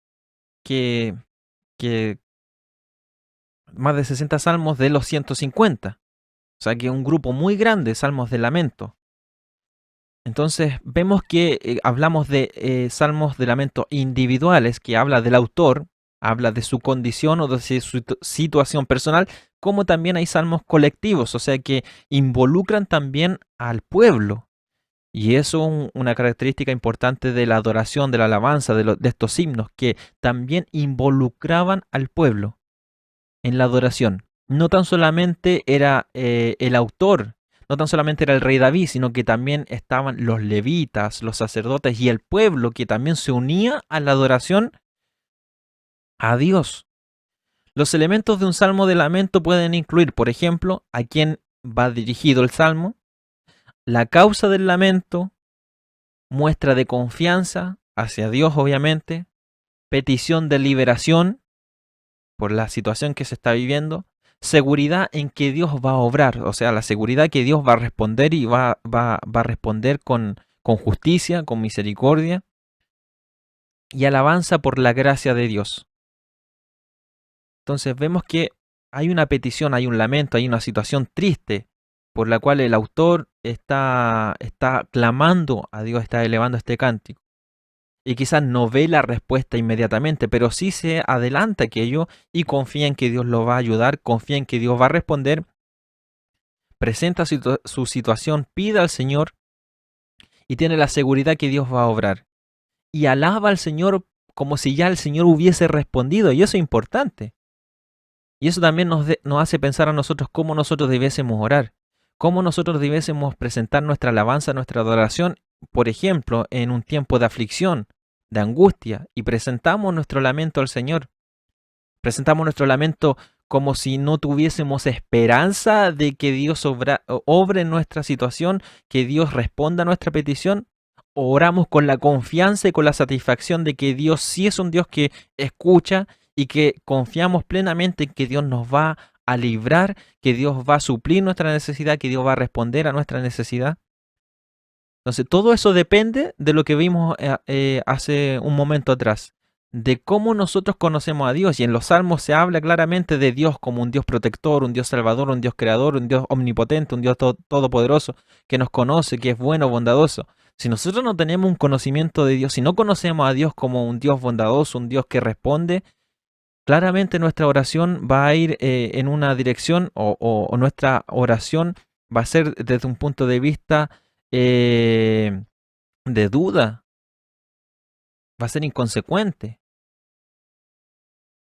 más de 60 salmos de los 150. O sea que un grupo muy grande, salmos de lamento. Entonces vemos que hablamos de salmos de lamento individuales, que habla del autor, habla de su condición o de su situación personal, como también hay salmos colectivos, o sea que involucran también al pueblo. Y eso es una característica importante de la adoración, de la alabanza, de estos himnos, que también involucraban al pueblo en la adoración. No tan solamente era el autor, no tan solamente era el rey David, sino que también estaban los levitas, los sacerdotes y el pueblo que también se unía a la adoración a Dios. Los elementos de un salmo de lamento pueden incluir, por ejemplo, a quién va dirigido el salmo, la causa del lamento, muestra de confianza hacia Dios, obviamente, petición de liberación por la situación que se está viviendo, seguridad en que Dios va a obrar, o sea, la seguridad que Dios va a responder y va a responder con justicia, con misericordia, y alabanza por la gracia de Dios. Entonces vemos que hay una petición, hay un lamento, hay una situación triste por la cual el autor está clamando a Dios, está elevando este cántico. Y quizás no ve la respuesta inmediatamente, pero sí se adelanta aquello y confía en que Dios lo va a ayudar, confía en que Dios va a responder, presenta su situación, pide al Señor y tiene la seguridad que Dios va a obrar. Y alaba al Señor como si ya el Señor hubiese respondido, y eso es importante. Y eso también nos hace pensar a nosotros cómo nosotros debiésemos orar, cómo nosotros debiésemos presentar nuestra alabanza, nuestra adoración, por ejemplo, en un tiempo de aflicción, de angustia, y presentamos nuestro lamento al Señor. Presentamos nuestro lamento como si no tuviésemos esperanza de que Dios obre en nuestra situación, que Dios responda a nuestra petición. O oramos con la confianza y con la satisfacción de que Dios sí es un Dios que escucha y que confiamos plenamente en que Dios nos va a librar, que Dios va a suplir nuestra necesidad, que Dios va a responder a nuestra necesidad. Entonces, todo eso depende de lo que vimos hace un momento atrás, de cómo nosotros conocemos a Dios. Y en los Salmos se habla claramente de Dios como un Dios protector, un Dios salvador, un Dios creador, un Dios omnipotente, un Dios todopoderoso, que nos conoce, que es bueno, bondadoso. Si nosotros no tenemos un conocimiento de Dios, si no conocemos a Dios como un Dios bondadoso, un Dios que responde, claramente nuestra oración va a ir en una dirección o nuestra oración va a ser desde un punto de vista eh, de duda, va a ser inconsecuente.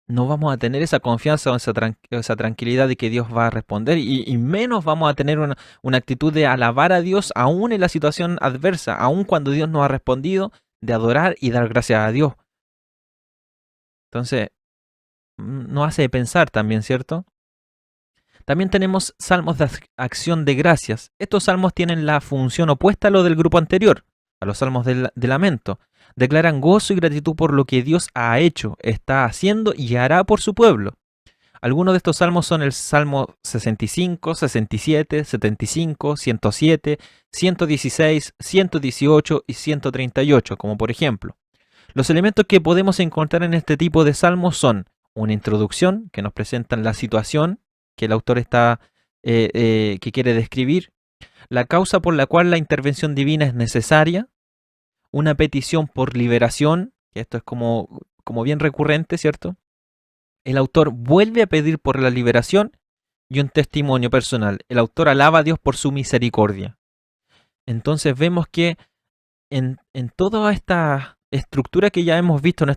No vamos a tener esa confianza o esa tranquilidad de que Dios va a responder y menos vamos a tener una actitud de alabar a Dios aún en la situación adversa, aún cuando Dios nos ha respondido, de adorar y dar gracias a Dios. Entonces, nos hace pensar también, ¿cierto? También tenemos salmos de acción de gracias. Estos salmos tienen la función opuesta a lo del grupo anterior, a los salmos de lamento. Declaran gozo y gratitud por lo que Dios ha hecho, está haciendo y hará por su pueblo. Algunos de estos salmos son el Salmo 65, 67, 75, 107, 116, 118 y 138, como por ejemplo. Los elementos que podemos encontrar en este tipo de salmos son una introducción que nos presentan la situación que el autor que quiere describir, la causa por la cual la intervención divina es necesaria, una petición por liberación, que esto es como bien recurrente, ¿cierto? El autor vuelve a pedir por la liberación y un testimonio personal. El autor alaba a Dios por su misericordia. Entonces vemos que en toda esta estructura que ya hemos visto en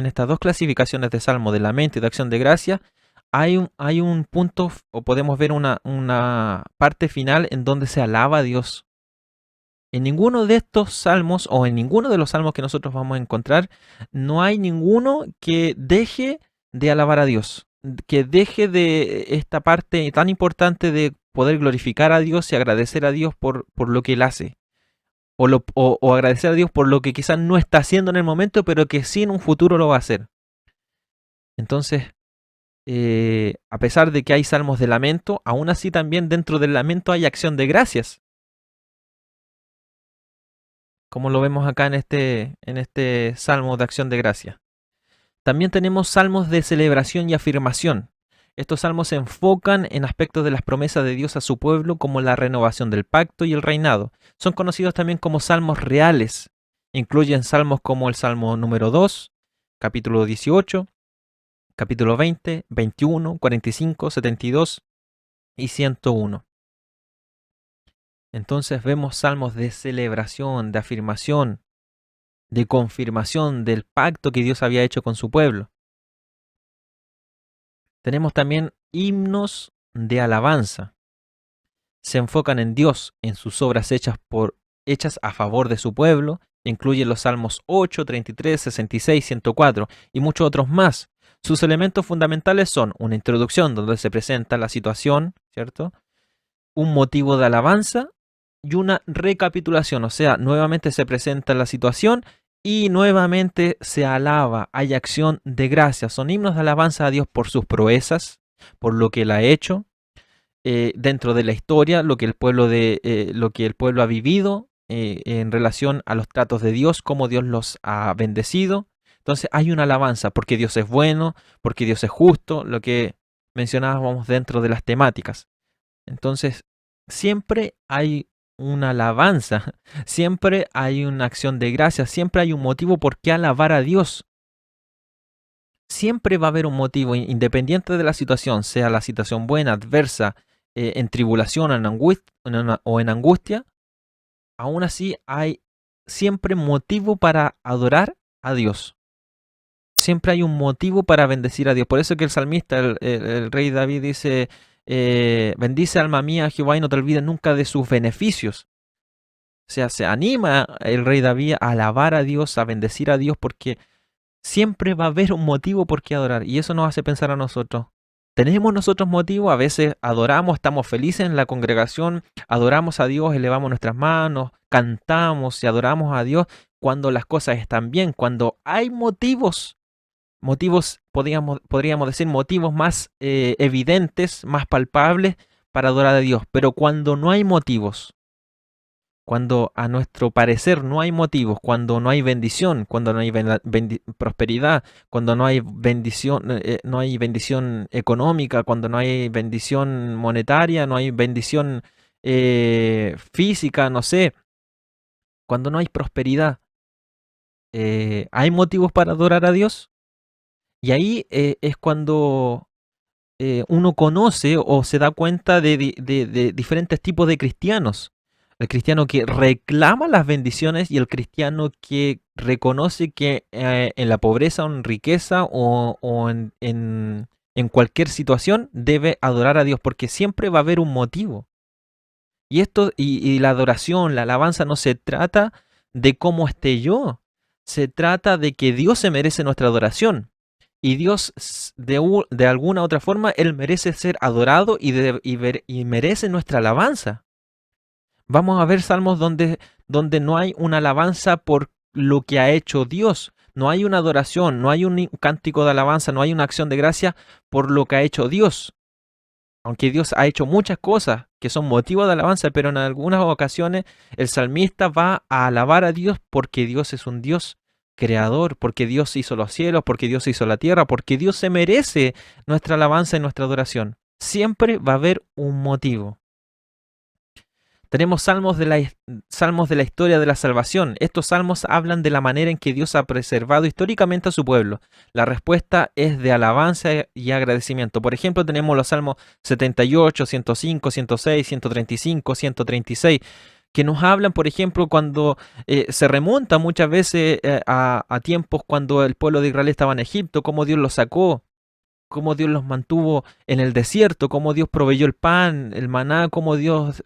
estas dos clasificaciones de salmo, de lamento y de acción de gracia, hay un punto, o podemos ver una parte final en donde se alaba a Dios. En ninguno de estos salmos, o en ninguno de los salmos que nosotros vamos a encontrar, no hay ninguno que deje de alabar a Dios, que deje de esta parte tan importante de poder glorificar a Dios y agradecer a Dios por lo que Él hace. O agradecer a Dios por lo que quizás no está haciendo en el momento, pero que sí en un futuro lo va a hacer. Entonces, a pesar de que hay salmos de lamento, aún así también dentro del lamento hay acción de gracias, como lo vemos acá en este salmo de acción de gracias. También tenemos salmos de celebración y afirmación. Estos salmos se enfocan en aspectos de las promesas de Dios a su pueblo, como la renovación del pacto y el reinado. Son conocidos también como salmos reales. Incluyen salmos como el Salmo número 2, capítulo 18, capítulo 20, 21, 45, 72 y 101. Entonces vemos salmos de celebración, de afirmación, de confirmación del pacto que Dios había hecho con su pueblo. Tenemos también himnos de alabanza. Se enfocan en Dios, en sus obras hechas a favor de su pueblo. Incluyen los salmos 8, 33, 66, 104 y muchos otros más. Sus elementos fundamentales son una introducción donde se presenta la situación, ¿cierto? Un motivo de alabanza y una recapitulación, o sea, nuevamente se presenta la situación y nuevamente se alaba, hay acción de gracia. Son himnos de alabanza a Dios por sus proezas, por lo que Él ha hecho dentro de la historia, lo que el pueblo ha vivido en relación a los tratos de Dios, cómo Dios los ha bendecido. Entonces hay una alabanza porque Dios es bueno, porque Dios es justo, lo que mencionábamos dentro de las temáticas. Entonces, siempre hay una alabanza, siempre hay una acción de gracia, siempre hay un motivo por qué alabar a Dios. Siempre va a haber un motivo, independiente de la situación, sea la situación buena, adversa, en tribulación o en angustia, aún así hay siempre motivo para adorar a Dios. Siempre hay un motivo para bendecir a Dios. Por eso que el salmista, el rey David dice, bendice alma mía a Jehová y no te olvides nunca de sus beneficios. O sea, se anima el rey David a alabar a Dios, a bendecir a Dios, porque siempre va a haber un motivo por qué adorar. Y eso nos hace pensar a nosotros. ¿Tenemos nosotros motivo? A veces adoramos, estamos felices en la congregación, adoramos a Dios, elevamos nuestras manos, cantamos y adoramos a Dios cuando las cosas están bien, cuando hay motivos. Motivos, podríamos decir, motivos más evidentes, más palpables para adorar a Dios. Pero cuando no hay motivos, cuando a nuestro parecer no hay motivos, cuando no hay bendición, cuando no hay prosperidad, cuando no hay bendición económica, cuando no hay bendición monetaria, no hay bendición física, no sé, cuando no hay prosperidad, ¿hay motivos para adorar a Dios? Y ahí es cuando uno conoce o se da cuenta de diferentes tipos de cristianos. El cristiano que reclama las bendiciones y el cristiano que reconoce que en la pobreza o en riqueza o en cualquier situación debe adorar a Dios, porque siempre va a haber un motivo. Y la adoración, la alabanza no se trata de cómo esté yo, se trata de que Dios se merece nuestra adoración. Y Dios, de alguna u otra forma, Él merece ser adorado y merece nuestra alabanza. Vamos a ver salmos donde no hay una alabanza por lo que ha hecho Dios. No hay una adoración, no hay un cántico de alabanza, no hay una acción de gracia por lo que ha hecho Dios. Aunque Dios ha hecho muchas cosas que son motivo de alabanza, pero en algunas ocasiones el salmista va a alabar a Dios porque Dios es un Dios creador, porque Dios hizo los cielos, porque Dios hizo la tierra, porque Dios se merece nuestra alabanza y nuestra adoración. Siempre va a haber un motivo. Tenemos salmos de la historia de la salvación. Estos salmos hablan de la manera en que Dios ha preservado históricamente a su pueblo. La respuesta es de alabanza y agradecimiento. Por ejemplo, tenemos los salmos 78, 105, 106, 135, 136, que nos hablan, por ejemplo, cuando se remonta muchas veces a tiempos cuando el pueblo de Israel estaba en Egipto, cómo Dios los sacó, cómo Dios los mantuvo en el desierto, cómo Dios proveyó el pan, el maná, cómo Dios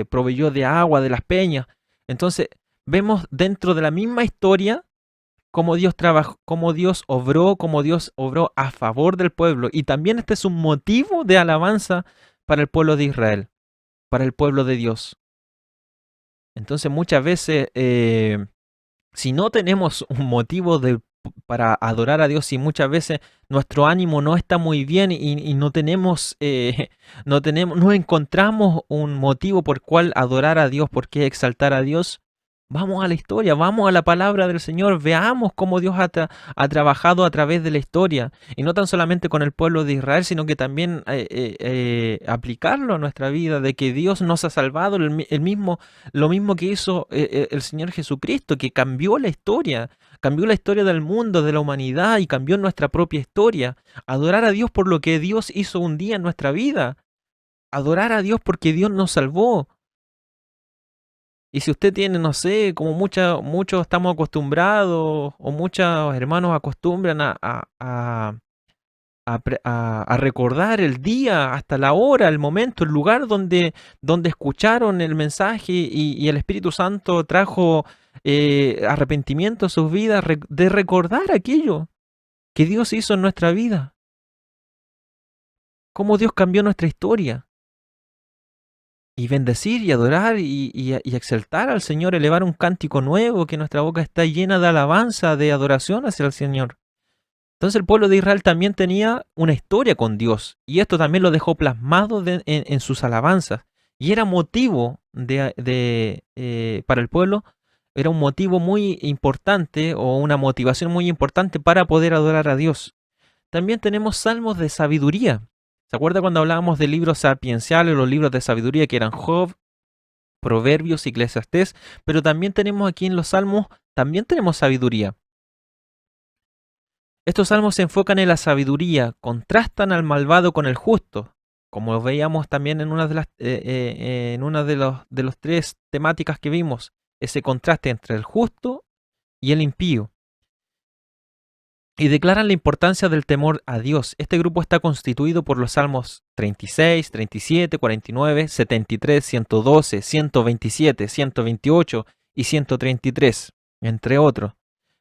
proveyó de agua, de las peñas. Entonces, vemos dentro de la misma historia cómo Dios trabajó, cómo Dios obró a favor del pueblo. Y también este es un motivo de alabanza para el pueblo de Israel, para el pueblo de Dios. Entonces, muchas veces, si no tenemos un motivo para adorar a Dios, y muchas veces nuestro ánimo no está muy bien y no encontramos un motivo por cual adorar a Dius, por qué exaltar a Dios, Vamos a la historia, vamos a la palabra del Señor, veamos cómo Dios ha trabajado a través de la historia, y no tan solamente con el pueblo de Israel, sino que también aplicarlo a nuestra vida, de que Dios nos ha salvado, lo mismo que hizo el Señor Jesucristo, que cambió la historia del mundo, de la humanidad, y cambió nuestra propia historia. Adorar a Dios por lo que Dios hizo un día en nuestra vida, adorar a Dios porque Dios nos salvó. Y si usted tiene, no sé, como muchos estamos acostumbrados o muchos hermanos acostumbran a recordar el día, hasta la hora, el momento, el lugar donde escucharon el mensaje y el Espíritu Santo trajo arrepentimiento a sus vidas, de recordar aquello que Dios hizo en nuestra vida, cómo Dios cambió nuestra historia. Y bendecir y adorar y exaltar al Señor, elevar un cántico nuevo, que nuestra boca está llena de alabanza, de adoración hacia el Señor. Entonces el pueblo de Israel también tenía una historia con Dios, y esto también lo dejó plasmado en sus alabanzas. Y era motivo para el pueblo, era un motivo muy importante o una motivación muy importante para poder adorar a Dios. También tenemos salmos de sabiduría. ¿Se acuerda cuando hablábamos de libros sapienciales, los libros de sabiduría que eran Job, Proverbios, Eclesiastés? Pero también tenemos aquí en los salmos, también tenemos sabiduría. Estos salmos se enfocan en la sabiduría, contrastan al malvado con el justo, como veíamos también en una de los tres temáticas que vimos, ese contraste entre el justo y el impío. Y declaran la importancia del temor a Dios. Este grupo está constituido por los salmos 36, 37, 49, 73, 112, 127, 128 y 133, entre otros.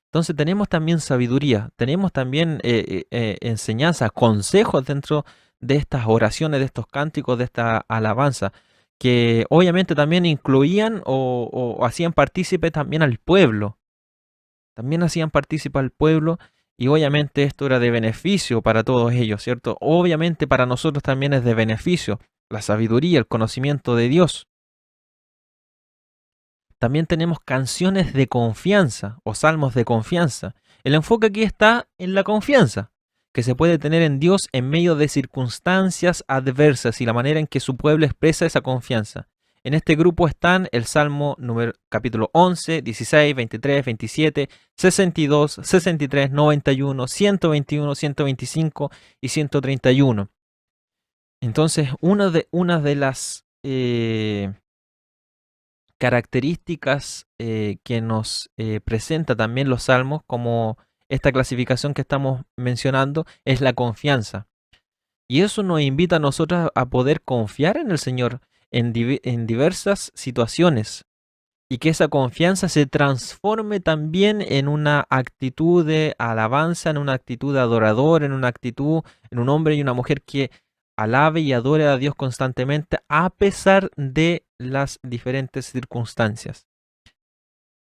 Entonces tenemos también sabiduría, tenemos también enseñanza, consejos dentro de estas oraciones, de estos cánticos, de esta alabanza, que obviamente también incluían o hacían partícipe también al pueblo. También hacían partícipe al pueblo, y obviamente esto era de beneficio para todos ellos, ¿cierto? Obviamente para nosotros también es de beneficio la sabiduría, el conocimiento de Dios. También tenemos canciones de confianza o salmos de confianza. El enfoque aquí está en la confianza que se puede tener en Dios en medio de circunstancias adversas y la manera en que su pueblo expresa esa confianza. En este grupo están el Salmo capítulo 11, 16, 23, 27, 62, 63, 91, 121, 125 y 131. Entonces, una de las características que nos presenta también los salmos, como esta clasificación que estamos mencionando, es la confianza. Y eso nos invita a nosotros a poder confiar en el Señor en diversas situaciones, y que esa confianza se transforme también en una actitud de alabanza, en una actitud de adorador, en una actitud, en un hombre y una mujer que alabe y adore a Dios constantemente a pesar de las diferentes circunstancias.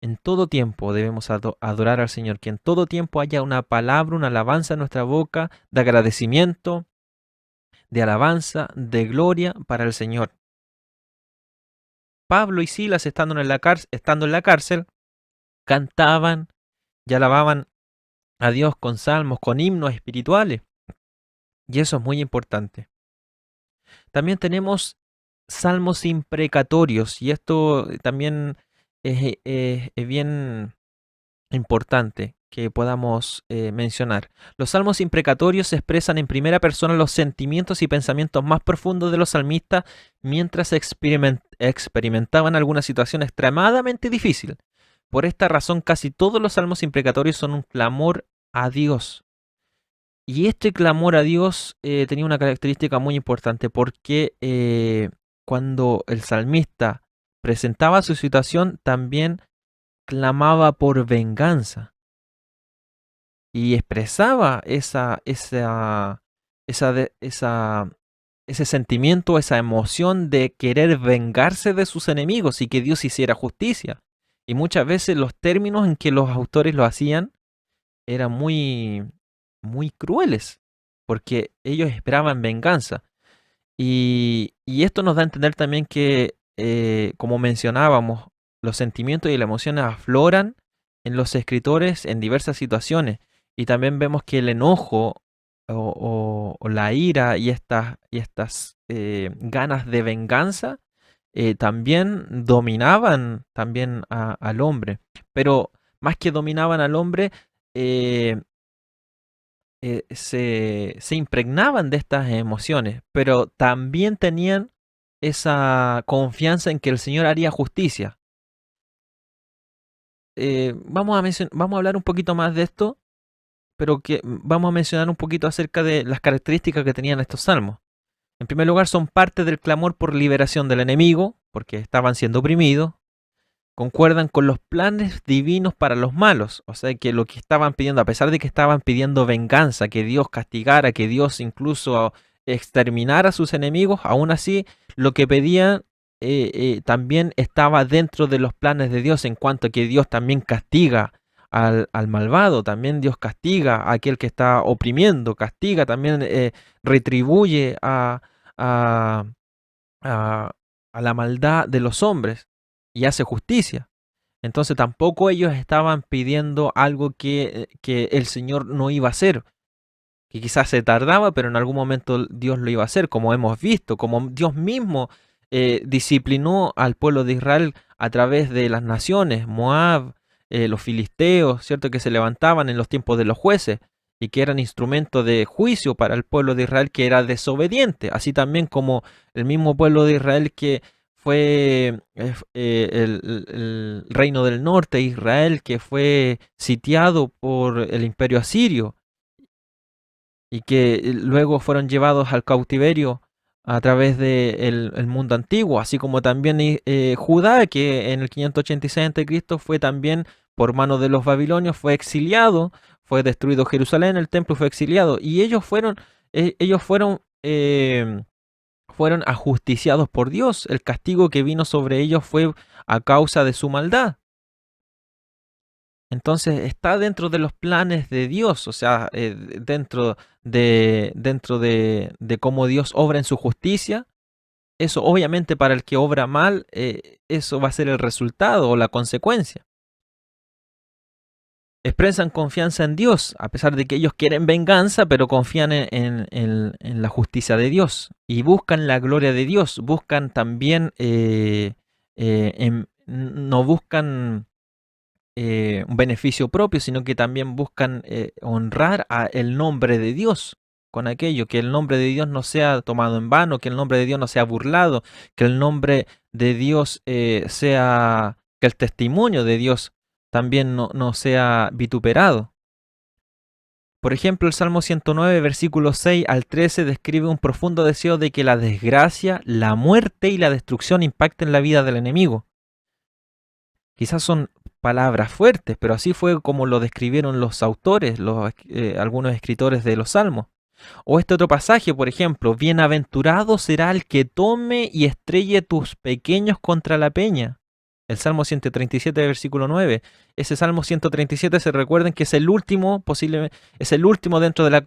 En todo tiempo debemos adorar al Señor, que en todo tiempo haya una palabra, una alabanza en nuestra boca de agradecimiento, de alabanza, de gloria para el Señor. Pablo y Silas, estando en la cárcel, cantaban y alababan a Dios con salmos, con himnos espirituales. Y eso es muy importante. También tenemos salmos imprecatorios, y esto también es bien importante que podamos mencionar. Los salmos imprecatorios expresan en primera persona los sentimientos y pensamientos más profundos de los salmistas mientras experimentaban alguna situación extremadamente difícil. Por esta razón, casi todos los salmos imprecatorios son un clamor a Dios. Y este clamor a Dios tenía una característica muy importante, porque cuando el salmista presentaba su situación, también clamaba por venganza y expresaba ese sentimiento, esa emoción de querer vengarse de sus enemigos y que Dios hiciera justicia. Y muchas veces los términos en que los autores lo hacían eran muy, muy crueles, porque ellos esperaban venganza. Y esto nos da a entender también que, como mencionábamos, los sentimientos y las emociones afloran en los escritores en diversas situaciones. Y también vemos que el enojo o la ira y estas ganas de venganza también dominaban también al hombre. Pero más que dominaban al hombre, eh, se impregnaban de estas emociones, pero también tenían esa confianza en que el Señor haría justicia. Vamos a hablar un poquito más de esto, pero que vamos a mencionar un poquito acerca de las características que tenían estos salmos. En primer lugar, son parte del clamor por liberación del enemigo, porque estaban siendo oprimidos. Concuerdan con los planes divinos para los malos. O sea que lo que estaban pidiendo, a pesar de que estaban pidiendo venganza, que Dios castigara, que Dios incluso exterminara a sus enemigos, aún así lo que pedían también estaba dentro de los planes de Dios, en cuanto a que Dios también castiga al malvado, también Dios castiga a aquel que está oprimiendo, castiga, también retribuye a, a, a la maldad de los hombres y hace justicia. Entonces tampoco ellos estaban pidiendo algo que el Señor no iba a hacer, que quizás se tardaba, pero en algún momento Dios lo iba a hacer, como hemos visto, como Dios mismo disciplinó al pueblo de Israel a través de las naciones, Moab, los filisteos, ¿cierto? Que se levantaban en los tiempos de los jueces y que eran instrumento de juicio para el pueblo de Israel que era desobediente, así también como el mismo pueblo de Israel que fue el reino del norte, Israel, que fue sitiado por el imperio asirio y que luego fueron llevados al cautiverio a través del el mundo antiguo, así como también Judá, que en el 586 a.C. fue también por mano de los babilonios, fue exiliado, fue destruido Jerusalén, el templo fue exiliado, y ellos fueron ajusticiados por Dios. El castigo que vino sobre ellos fue a causa de su maldad. Entonces está dentro de los planes de Dios, o sea, dentro de cómo Dios obra en su justicia. Eso obviamente para el que obra mal, eso va a ser el resultado o la consecuencia. Expresan confianza en Dios, a pesar de que ellos quieren venganza, pero confían en la justicia de Dios y buscan la gloria de Dios, buscan también, no buscan un beneficio propio, sino que también buscan honrar el nombre de Dios con aquello, que el nombre de Dios no sea tomado en vano, que el nombre de Dios no sea burlado, que el nombre de Dios que el testimonio de Dios también no sea vituperado. Por ejemplo, el Salmo 109, versículos 6 al 13, describe un profundo deseo de que la desgracia, la muerte y la destrucción impacten la vida del enemigo. Quizás son palabras fuertes, pero así fue como lo describieron los autores, algunos escritores de los Salmos. O este otro pasaje, por ejemplo, bienaventurado será el que tome y estrelle tus pequeños contra la peña. El Salmo 137, versículo 9. Ese Salmo 137, se recuerden que es el último, posiblemente, es el último dentro de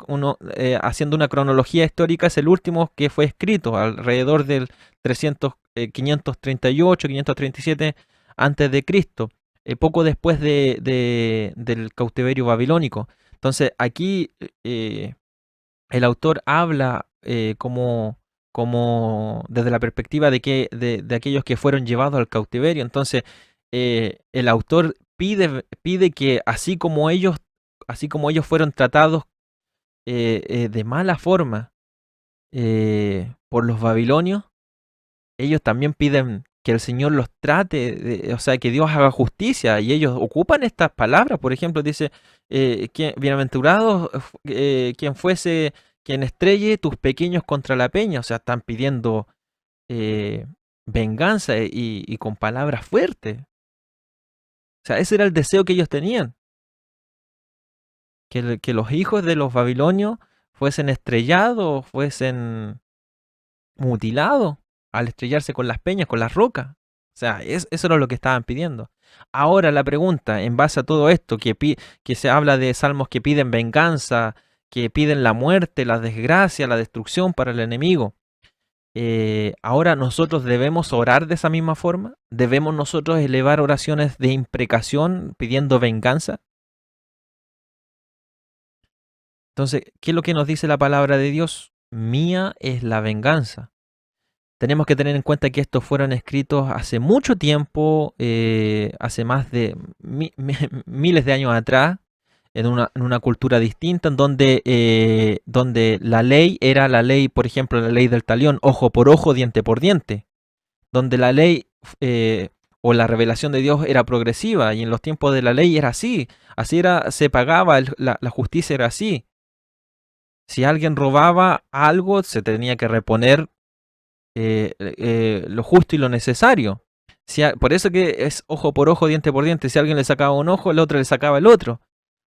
haciendo una cronología histórica, es el último que fue escrito alrededor del 538, 537 antes de Cristo, poco después del cautiverio babilónico. Entonces aquí el autor habla como desde la perspectiva de aquellos que fueron llevados al cautiverio. Entonces el autor pide que así como ellos fueron tratados de mala forma por los babilonios, ellos también piden que el Señor los trate, o sea, que Dios haga justicia, y ellos ocupan estas palabras. Por ejemplo, dice, bienaventurado quien fuese, quien estrelle tus pequeños contra la peña, o sea, están pidiendo eh, venganza y con palabras fuertes. O sea, ese era el deseo que ellos tenían, que los hijos de los babilonios fuesen estrellados, fuesen mutilados al estrellarse con las peñas, con las rocas. O sea, eso era lo que estaban pidiendo. Ahora la pregunta, en base a todo esto, que se habla de salmos que piden venganza, que piden la muerte, la desgracia, la destrucción para el enemigo. ahora nosotros debemos orar de esa misma forma. ¿Debemos nosotros elevar oraciones de imprecación pidiendo venganza? Entonces, ¿qué es lo que nos dice la palabra de Dios? Mía es la venganza. Tenemos que tener en cuenta que estos fueron escritos hace mucho tiempo, hace más de miles de años atrás, en una cultura distinta, donde la ley era la ley, por ejemplo, la ley del talión, ojo por ojo, diente por diente, donde la ley o la revelación de Dios era progresiva, y en los tiempos de la ley era así era, se pagaba, la justicia era así. Si alguien robaba algo, se tenía que reponer lo justo y lo necesario. Por eso que es ojo por ojo, diente por diente. Si alguien le sacaba un ojo, el otro le sacaba el otro,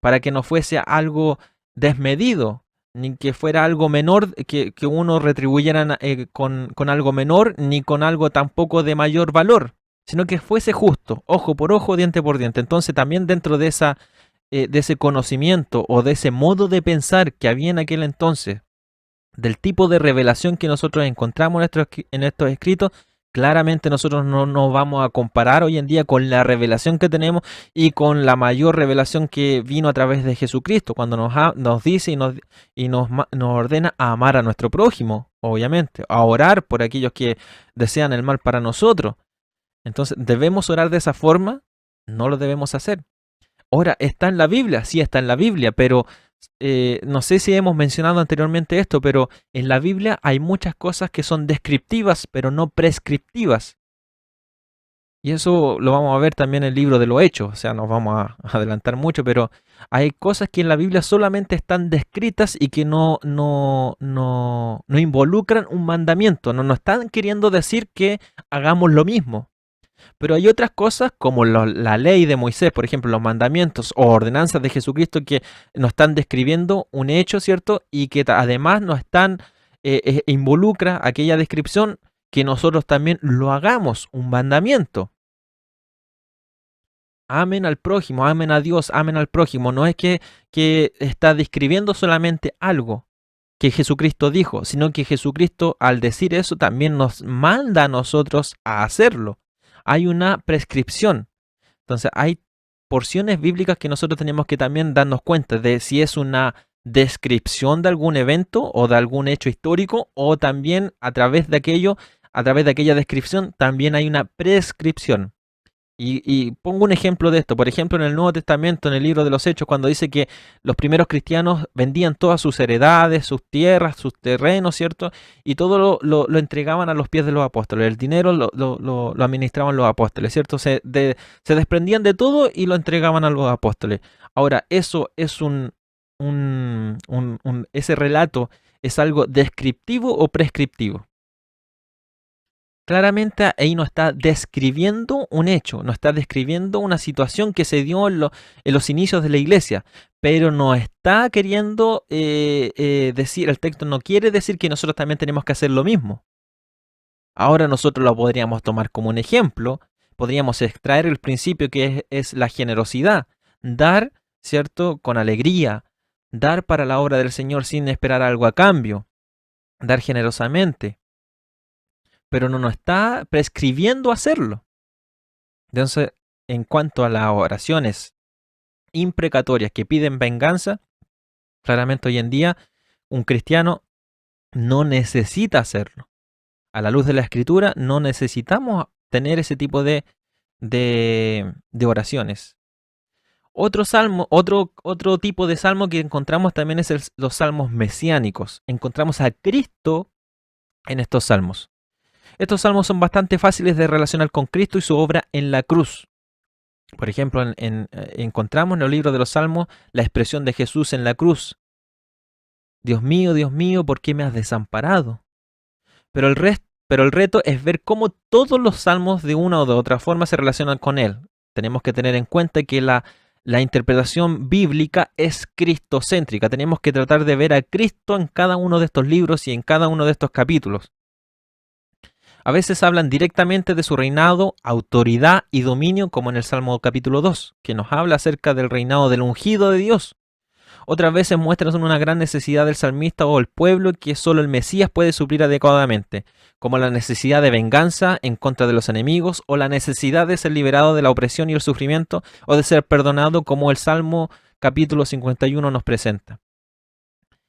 para que no fuese algo desmedido, ni que fuera algo menor, que uno retribuyera con algo menor, ni con algo tampoco de mayor valor, sino que fuese justo, ojo por ojo, diente por diente. Entonces también dentro de ese conocimiento o de ese modo de pensar que había en aquel entonces, del tipo de revelación que nosotros encontramos en estos escritos, claramente nosotros no nos vamos a comparar hoy en día con la revelación que tenemos y con la mayor revelación que vino a través de Jesucristo, cuando nos dice nos ordena a amar a nuestro prójimo, obviamente, a orar por aquellos que desean el mal para nosotros. Entonces, ¿debemos orar de esa forma? No lo debemos hacer. Ahora, ¿está en la Biblia? Sí, está en la Biblia, pero no sé si hemos mencionado anteriormente esto, pero en la Biblia hay muchas cosas que son descriptivas, pero no prescriptivas. Y eso lo vamos a ver también en el libro de los Hechos, o sea, nos vamos a adelantar mucho, pero hay cosas que en la Biblia solamente están descritas y que no involucran un mandamiento, no nos están queriendo decir que hagamos lo mismo. Pero hay otras cosas como la ley de Moisés, por ejemplo, los mandamientos o ordenanzas de Jesucristo que nos están describiendo un hecho, ¿cierto? Y que además nos involucra aquella descripción que nosotros también lo hagamos, un mandamiento. Amen al prójimo, amen a Dios, amen al prójimo. No es que está describiendo solamente algo que Jesucristo dijo, sino que Jesucristo al decir eso también nos manda a nosotros a hacerlo. Hay una prescripción. Entonces hay porciones bíblicas que nosotros tenemos que también darnos cuenta de si es una descripción de algún evento o de algún hecho histórico, o también a través de aquella descripción, también hay una prescripción. Y pongo un ejemplo de esto. Por ejemplo, en el Nuevo Testamento, en el libro de los Hechos, cuando dice que los primeros cristianos vendían todas sus heredades, sus tierras, sus terrenos, ¿cierto? Y todo lo entregaban a los pies de los apóstoles. El dinero lo administraban los apóstoles, ¿cierto? Se desprendían de todo y lo entregaban a los apóstoles. Ahora, eso es ese relato es algo descriptivo o prescriptivo. Claramente ahí no está describiendo un hecho, no está describiendo una situación que se dio en los inicios de la iglesia, pero no está queriendo decir, el texto no quiere decir que nosotros también tenemos que hacer lo mismo. Ahora nosotros lo podríamos tomar como un ejemplo, podríamos extraer el principio que es la generosidad, dar, ¿cierto?, con alegría, dar para la obra del Señor sin esperar algo a cambio, dar generosamente, pero no nos está prescribiendo hacerlo. Entonces, en cuanto a las oraciones imprecatorias que piden venganza, claramente hoy en día un cristiano no necesita hacerlo. A la luz de la Escritura no necesitamos tener ese tipo de oraciones. Otro tipo de salmo que encontramos también es los salmos mesiánicos. Encontramos a Cristo en estos salmos. Estos salmos son bastante fáciles de relacionar con Cristo y su obra en la cruz. Por ejemplo, encontramos en el libro de los Salmos la expresión de Jesús en la cruz. Dios mío, ¿por qué me has desamparado? Pero el reto es ver cómo todos los salmos de una o de otra forma se relacionan con él. Tenemos que tener en cuenta que la interpretación bíblica es cristocéntrica. Tenemos que tratar de ver a Cristo en cada uno de estos libros y en cada uno de estos capítulos. A veces hablan directamente de su reinado, autoridad y dominio, como en el Salmo capítulo 2, que nos habla acerca del reinado del ungido de Dios. Otras veces muestran una gran necesidad del salmista o el pueblo que solo el Mesías puede suplir adecuadamente, como la necesidad de venganza en contra de los enemigos o la necesidad de ser liberado de la opresión y el sufrimiento o de ser perdonado, como el Salmo capítulo 51 nos presenta.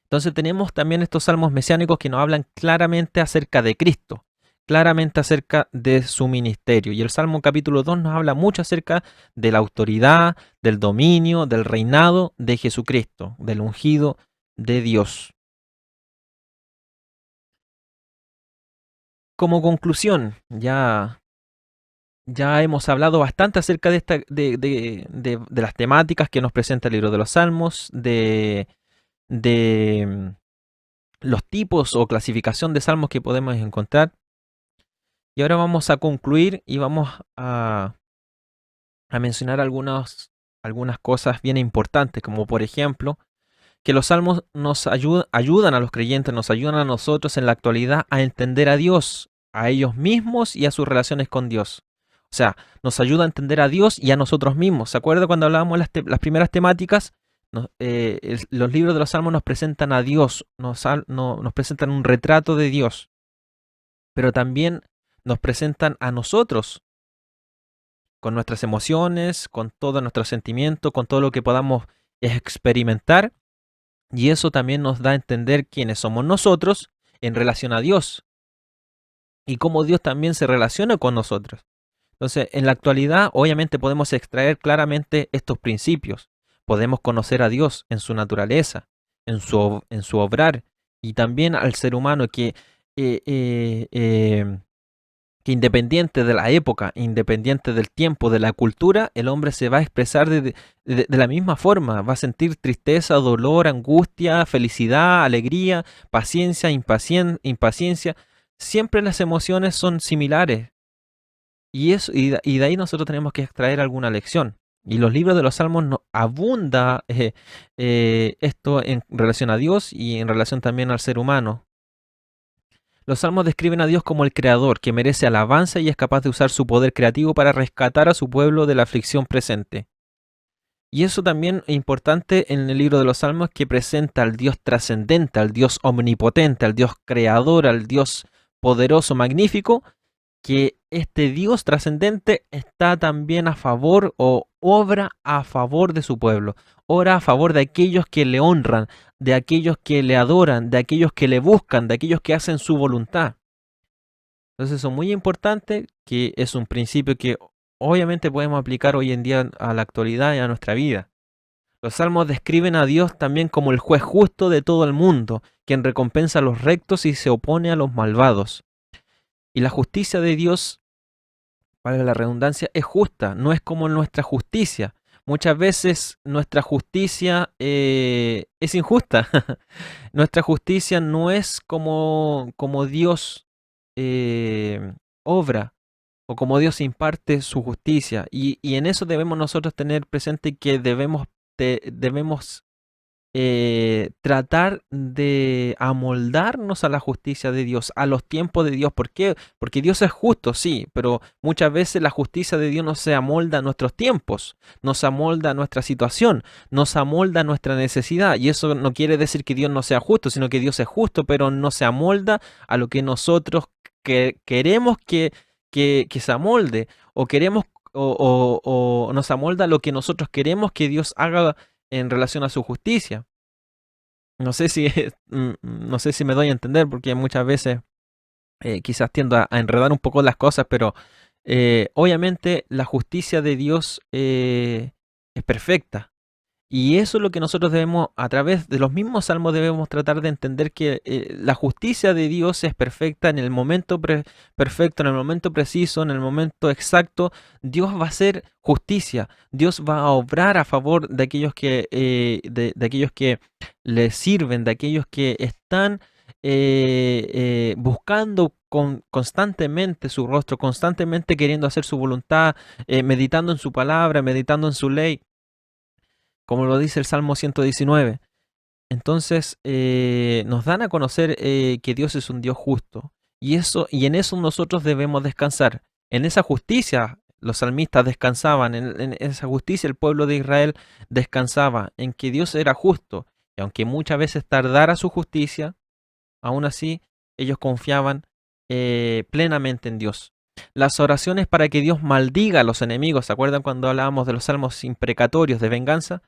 Entonces tenemos también estos salmos mesiánicos que nos hablan claramente acerca de Cristo, claramente acerca de su ministerio. Y el Salmo capítulo 2 nos habla mucho acerca de la autoridad, del dominio, del reinado de Jesucristo, del ungido de Dios. Como conclusión, ya hemos hablado bastante acerca de las temáticas que nos presenta el libro de los Salmos, de los tipos o clasificación de salmos que podemos encontrar. Y ahora vamos a concluir y vamos a mencionar algunas cosas bien importantes, como por ejemplo, que los salmos nos ayudan a los creyentes, nos ayudan a nosotros en la actualidad a entender a Dios, a ellos mismos y a sus relaciones con Dios. O sea, nos ayuda a entender a Dios y a nosotros mismos. ¿Se acuerda cuando hablábamos las primeras temáticas? Los libros de los salmos nos presentan a Dios, nos presentan un retrato de Dios, pero también nos presentan a nosotros, con nuestras emociones, con todos nuestros sentimientos, con todo lo que podamos experimentar. Y eso también nos da a entender quiénes somos nosotros en relación a Dios y cómo Dios también se relaciona con nosotros. Entonces, en la actualidad, obviamente podemos extraer claramente estos principios. Podemos conocer a Dios en su naturaleza, en su obrar, y también al ser humano que independiente de la época, independiente del tiempo, de la cultura, el hombre se va a expresar de la misma forma. Va a sentir tristeza, dolor, angustia, felicidad, alegría, paciencia, impaciencia. Siempre las emociones son similares. Y de ahí nosotros tenemos que extraer alguna lección. Y los libros de los Salmos abunda esto en relación a Dios y en relación también al ser humano. Los salmos describen a Dios como el creador, que merece alabanza y es capaz de usar su poder creativo para rescatar a su pueblo de la aflicción presente. Y eso también es importante en el libro de los salmos, que presenta al Dios trascendente, al Dios omnipotente, al Dios creador, al Dios poderoso, magnífico, que este Dios trascendente está también a favor o obra a favor de su pueblo, obra a favor de aquellos que le honran, de aquellos que le adoran, de aquellos que le buscan, de aquellos que hacen su voluntad. Entonces eso es muy importante, que es un principio que obviamente podemos aplicar hoy en día a la actualidad y a nuestra vida. Los salmos describen a Dios también como el juez justo de todo el mundo, quien recompensa a los rectos y se opone a los malvados. Y la justicia de Dios, valga la redundancia, es justa, no es como nuestra justicia. Muchas veces nuestra justicia es injusta. Nuestra justicia no es como Dios obra o como Dios imparte su justicia. Y en eso debemos nosotros tener presente que debemos tratar de amoldarnos a la justicia de Dios, a los tiempos de Dios. ¿Por qué? Porque Dios es justo, sí, pero muchas veces la justicia de Dios no se amolda a nuestros tiempos, no se amolda a nuestra situación, no se amolda a nuestra necesidad. Y eso no quiere decir que Dios no sea justo, sino que Dios es justo, pero no se amolda a lo que nosotros queremos que se amolde, o queremos o nos amolda a lo que nosotros queremos que Dios haga en relación a su justicia. No sé si, no sé si me doy a entender, porque muchas veces quizás tiendo a enredar un poco las cosas, pero obviamente la justicia de Dios es perfecta. Y eso es lo que nosotros debemos, a través de los mismos salmos, debemos tratar de entender, que la justicia de Dios es perfecta en el momento perfecto, en el momento preciso, en el momento exacto. Dios va a hacer justicia. Dios va a obrar a favor de aquellos que, de aquellos que le sirven, de aquellos que están buscando constantemente su rostro, constantemente queriendo hacer su voluntad, meditando en su palabra, meditando en su ley, como lo dice el Salmo 119. Entonces nos dan a conocer que Dios es un Dios justo. Y en eso nosotros debemos descansar, en esa justicia los salmistas descansaban en esa justicia, el pueblo de Israel descansaba en que Dios era justo. Y aunque muchas veces tardara su justicia, aún así ellos confiaban plenamente en Dios. Las oraciones para que Dios maldiga a los enemigos, ¿se acuerdan cuando hablábamos de los salmos imprecatorios de venganza?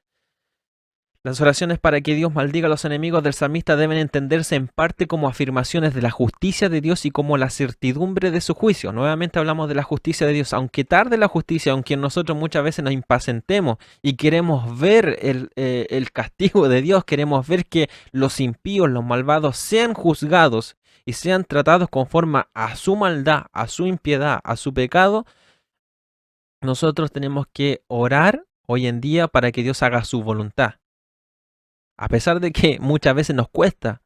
Las oraciones para que Dios maldiga a los enemigos del salmista deben entenderse en parte como afirmaciones de la justicia de Dios y como la certidumbre de su juicio. Nuevamente hablamos de la justicia de Dios. Aunque tarde la justicia, aunque nosotros muchas veces nos impacientemos y queremos ver el castigo de Dios, queremos ver que los impíos, los malvados sean juzgados y sean tratados conforme a su maldad, a su impiedad, a su pecado, nosotros tenemos que orar hoy en día para que Dios haga su voluntad. A pesar de que muchas veces nos cuesta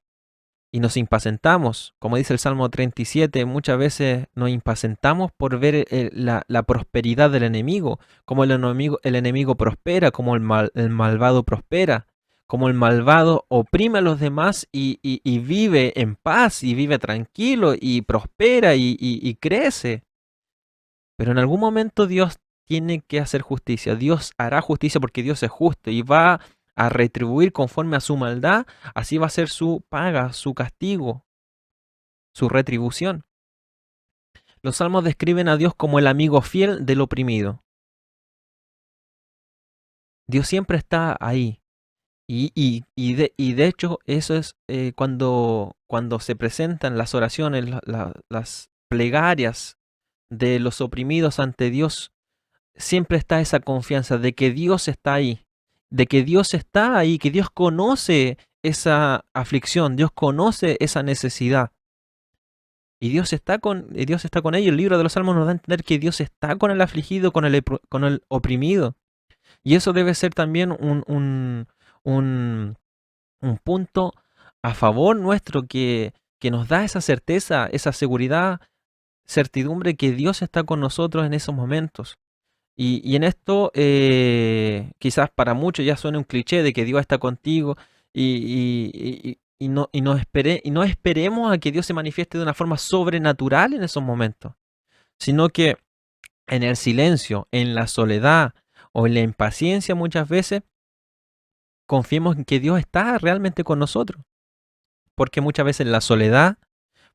y nos impacientamos, como dice el Salmo 37, muchas veces nos impacientamos por ver la prosperidad del enemigo, como el enemigo prospera, como el malvado prospera, como el malvado oprime a los demás y vive en paz, y vive tranquilo, y prospera y crece. Pero en algún momento Dios tiene que hacer justicia. Dios hará justicia porque Dios es justo y va a retribuir conforme a su maldad. Así va a ser su paga, su castigo, su retribución. Los salmos describen a Dios como el amigo fiel del oprimido. Dios siempre está ahí. Y de hecho, eso es cuando se presentan las oraciones, las plegarias de los oprimidos ante Dios, siempre está esa confianza de que Dios está ahí, que Dios conoce esa aflicción, Dios conoce esa necesidad. Y Dios está con ellos. El libro de los Salmos nos da a entender que Dios está con el afligido, con el oprimido. Y eso debe ser también un punto a favor nuestro que nos da esa certeza, esa seguridad, certidumbre que Dios está con nosotros en esos momentos. Y en esto, quizás para muchos ya suene un cliché de que Dios está contigo y no esperemos a que Dios se manifieste de una forma sobrenatural en esos momentos, sino que en el silencio, en la soledad o en la impaciencia muchas veces, confiemos en que Dios está realmente con nosotros, porque muchas veces en la soledad,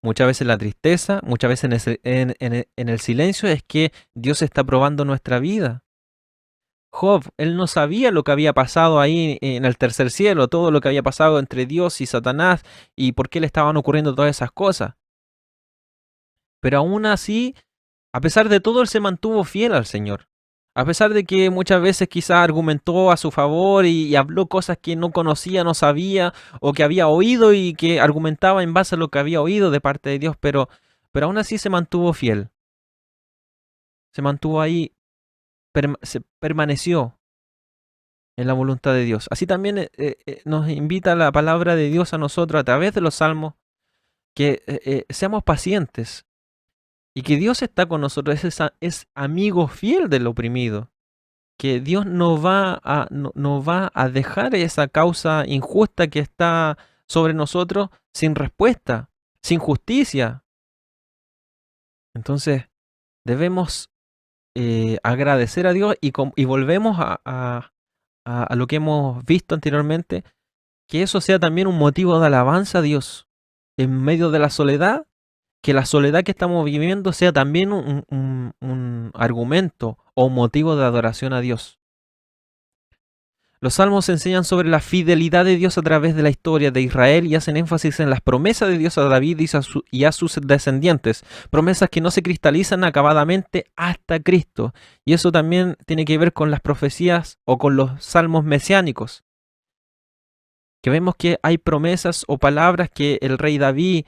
muchas veces en la tristeza, muchas veces en el silencio es que Dios está probando nuestra vida. Job, él no sabía lo que había pasado ahí en el tercer cielo, todo lo que había pasado entre Dios y Satanás y por qué le estaban ocurriendo todas esas cosas. Pero aún así, a pesar de todo, él se mantuvo fiel al Señor. A pesar de que muchas veces quizás argumentó a su favor y habló cosas que no conocía, no sabía, o que había oído y que argumentaba en base a lo que había oído de parte de Dios, pero aún así se mantuvo fiel. Se mantuvo ahí, se permaneció en la voluntad de Dios. Así también nos invita la palabra de Dios a nosotros a través de los salmos, que seamos pacientes y que Dios está con nosotros, es amigo fiel del oprimido, que Dios no va a dejar esa causa injusta que está sobre nosotros sin respuesta, sin justicia. Entonces debemos agradecer a Dios y volvemos a lo que hemos visto anteriormente, que eso sea también un motivo de alabanza a Dios en medio de la soledad, que la soledad que estamos viviendo sea también un argumento o un motivo de adoración a Dios. Los salmos enseñan sobre la fidelidad de Dios a través de la historia de Israel y hacen énfasis en las promesas de Dios a David y a sus descendientes, promesas que no se cristalizan acabadamente hasta Cristo. Y eso también tiene que ver con las profecías o con los salmos mesiánicos, que vemos que hay promesas o palabras que el rey David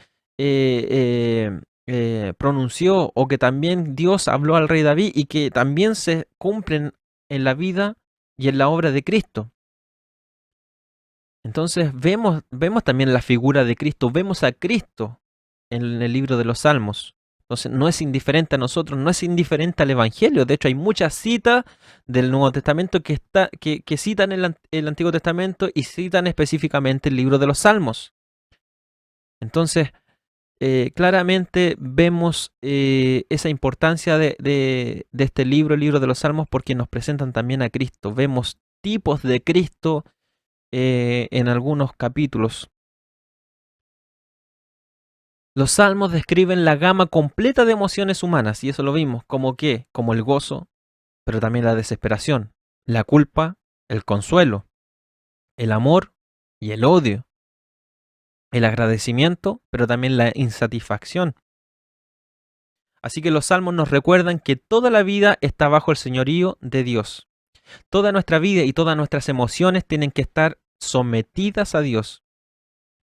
pronunció, o que también Dios habló al rey David y que también se cumplen en la vida y en la obra de Cristo. Entonces vemos también la figura de Cristo, vemos a Cristo en el libro de los Salmos. Entonces no es indiferente a nosotros, no es indiferente al Evangelio. De hecho, hay muchas citas del Nuevo Testamento que citan el Antiguo Testamento y citan específicamente el libro de los Salmos. Entonces, claramente vemos esa importancia de este libro, el libro de los Salmos, porque nos presentan también a Cristo. Vemos tipos de Cristo en algunos capítulos. Los salmos describen la gama completa de emociones humanas, y eso lo vimos, como qué, como el gozo, pero también la desesperación, la culpa, el consuelo, el amor y el odio, el agradecimiento, pero también la insatisfacción. Así que los salmos nos recuerdan que toda la vida está bajo el señorío de Dios. Toda nuestra vida y todas nuestras emociones tienen que estar sometidas a Dios.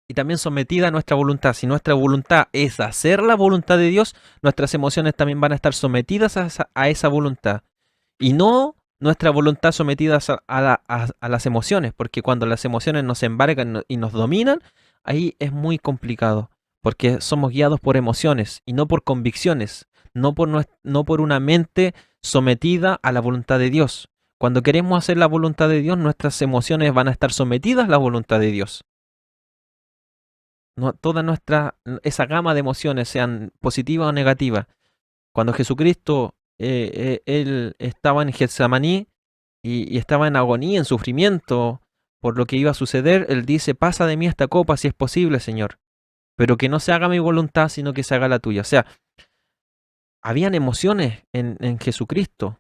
Y también sometida a nuestra voluntad. Si nuestra voluntad es hacer la voluntad de Dios, nuestras emociones también van a estar sometidas a esa voluntad. Y no nuestra voluntad sometida a las emociones, porque cuando las emociones nos embargan y nos dominan, ahí es muy complicado, porque somos guiados por emociones y no por convicciones, no por una mente sometida a la voluntad de Dios. Cuando queremos hacer la voluntad de Dios, nuestras emociones van a estar sometidas a la voluntad de Dios. No, esa gama de emociones, sean positivas o negativas. Cuando Jesucristo, él estaba en Getsemaní y estaba en agonía, en sufrimiento por lo que iba a suceder, él dice, pasa de mí esta copa si es posible, Señor, pero que no se haga mi voluntad, sino que se haga la tuya. O sea, habían emociones en Jesucristo.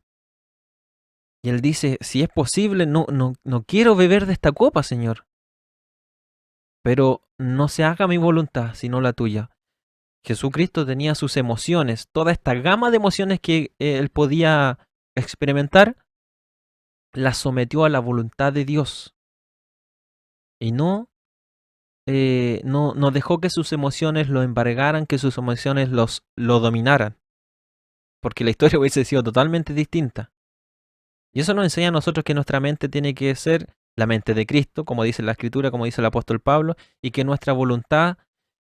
Y él dice, si es posible, no quiero beber de esta copa, Señor, pero no se haga mi voluntad, sino la tuya. Jesucristo tenía sus emociones, toda esta gama de emociones que él podía experimentar, las sometió a la voluntad de Dios. Y no dejó que sus emociones lo embargaran, que sus emociones lo dominaran. Porque la historia hubiese sido totalmente distinta. Y eso nos enseña a nosotros que nuestra mente tiene que ser la mente de Cristo, como dice la Escritura, como dice el apóstol Pablo, y que nuestra voluntad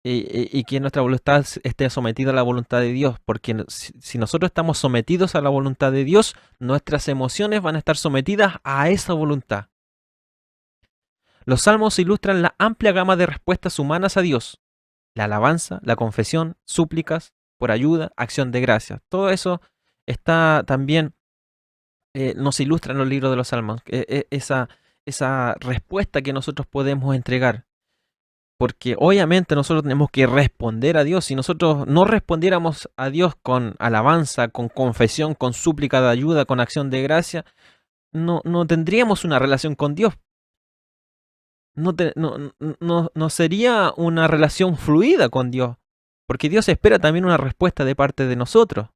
y que nuestra voluntad esté sometida a la voluntad de Dios, porque si nosotros estamos sometidos a la voluntad de Dios, nuestras emociones van a estar sometidas a esa voluntad. Los salmos ilustran la amplia gama de respuestas humanas a Dios, la alabanza, la confesión, súplicas por ayuda, acción de gracias. Todo eso está también, nos ilustra en los libros de los salmos, esa respuesta que nosotros podemos entregar. Porque obviamente nosotros tenemos que responder a Dios. Si nosotros no respondiéramos a Dios con alabanza, con confesión, con súplica de ayuda, con acción de gracia, no tendríamos una relación con Dios. No sería una relación fluida con Dios. Porque Dios espera también una respuesta de parte de nosotros.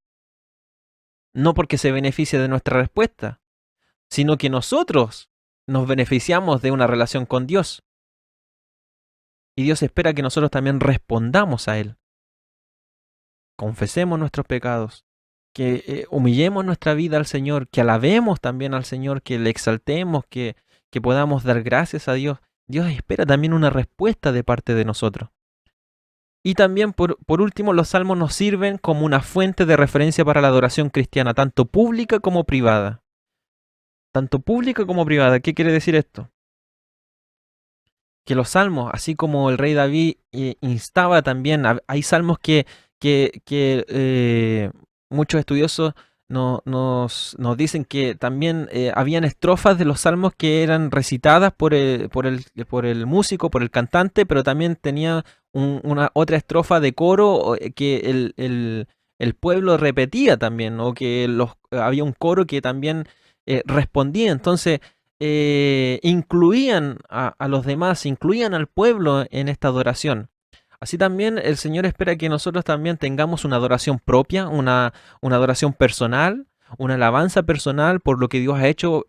No porque se beneficie de nuestra respuesta, sino que nosotros nos beneficiamos de una relación con Dios. Y Dios espera que nosotros también respondamos a Él. Confesemos nuestros pecados, que humillemos nuestra vida al Señor, que alabemos también al Señor, que le exaltemos, que podamos dar gracias a Dios. Dios espera también una respuesta de parte de nosotros. Y también, por último, los salmos nos sirven como una fuente de referencia para la adoración cristiana, tanto pública como privada. Tanto pública como privada. ¿Qué quiere decir esto? Que los salmos, así como el rey David instaba también, hay salmos que muchos estudiosos nos dicen que también habían estrofas de los salmos que eran recitadas por el músico, por el cantante, pero también tenía una otra estrofa de coro que el pueblo repetía también, o que había un coro que también respondía. Entonces, incluían a los demás, incluían al pueblo en esta adoración. Así también el Señor espera que nosotros también tengamos una adoración propia, una adoración personal, una alabanza personal por lo que Dios ha hecho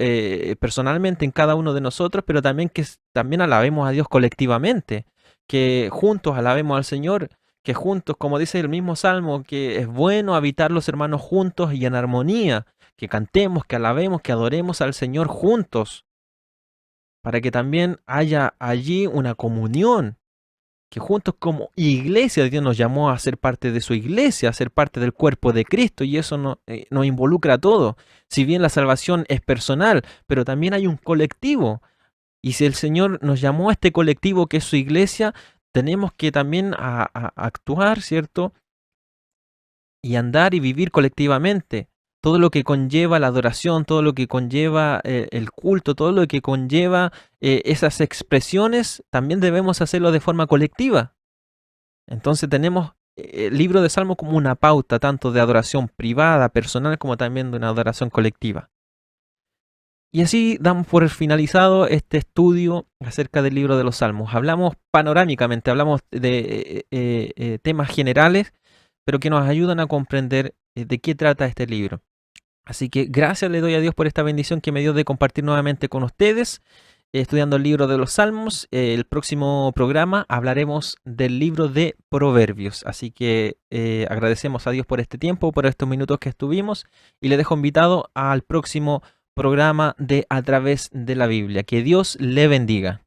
personalmente en cada uno de nosotros, pero también que también alabemos a Dios colectivamente, que juntos alabemos al Señor, que juntos, como dice el mismo Salmo, que es bueno habitar los hermanos juntos y en armonía, que cantemos, que alabemos, que adoremos al Señor juntos, para que también haya allí una comunión, que juntos como iglesia Dios nos llamó a ser parte de su iglesia, a ser parte del cuerpo de Cristo, y eso nos involucra a todos. Si bien la salvación es personal, pero también hay un colectivo, y si el Señor nos llamó a este colectivo que es su iglesia, tenemos que también actuar, ¿cierto? Y andar y vivir colectivamente. Todo lo que conlleva la adoración, todo lo que conlleva el culto, todo lo que conlleva esas expresiones, también debemos hacerlo de forma colectiva. Entonces tenemos el libro de Salmos como una pauta tanto de adoración privada, personal, como también de una adoración colectiva. Y así damos por finalizado este estudio acerca del libro de los Salmos. Hablamos panorámicamente, hablamos de temas generales, pero que nos ayudan a comprender de qué trata este libro. Así que gracias le doy a Dios por esta bendición que me dio de compartir nuevamente con ustedes, estudiando el libro de los Salmos. El próximo programa hablaremos del libro de Proverbios. Así que agradecemos a Dios por este tiempo, por estos minutos que estuvimos, y le dejo invitado al próximo programa de A Través de la Biblia. Que Dios le bendiga.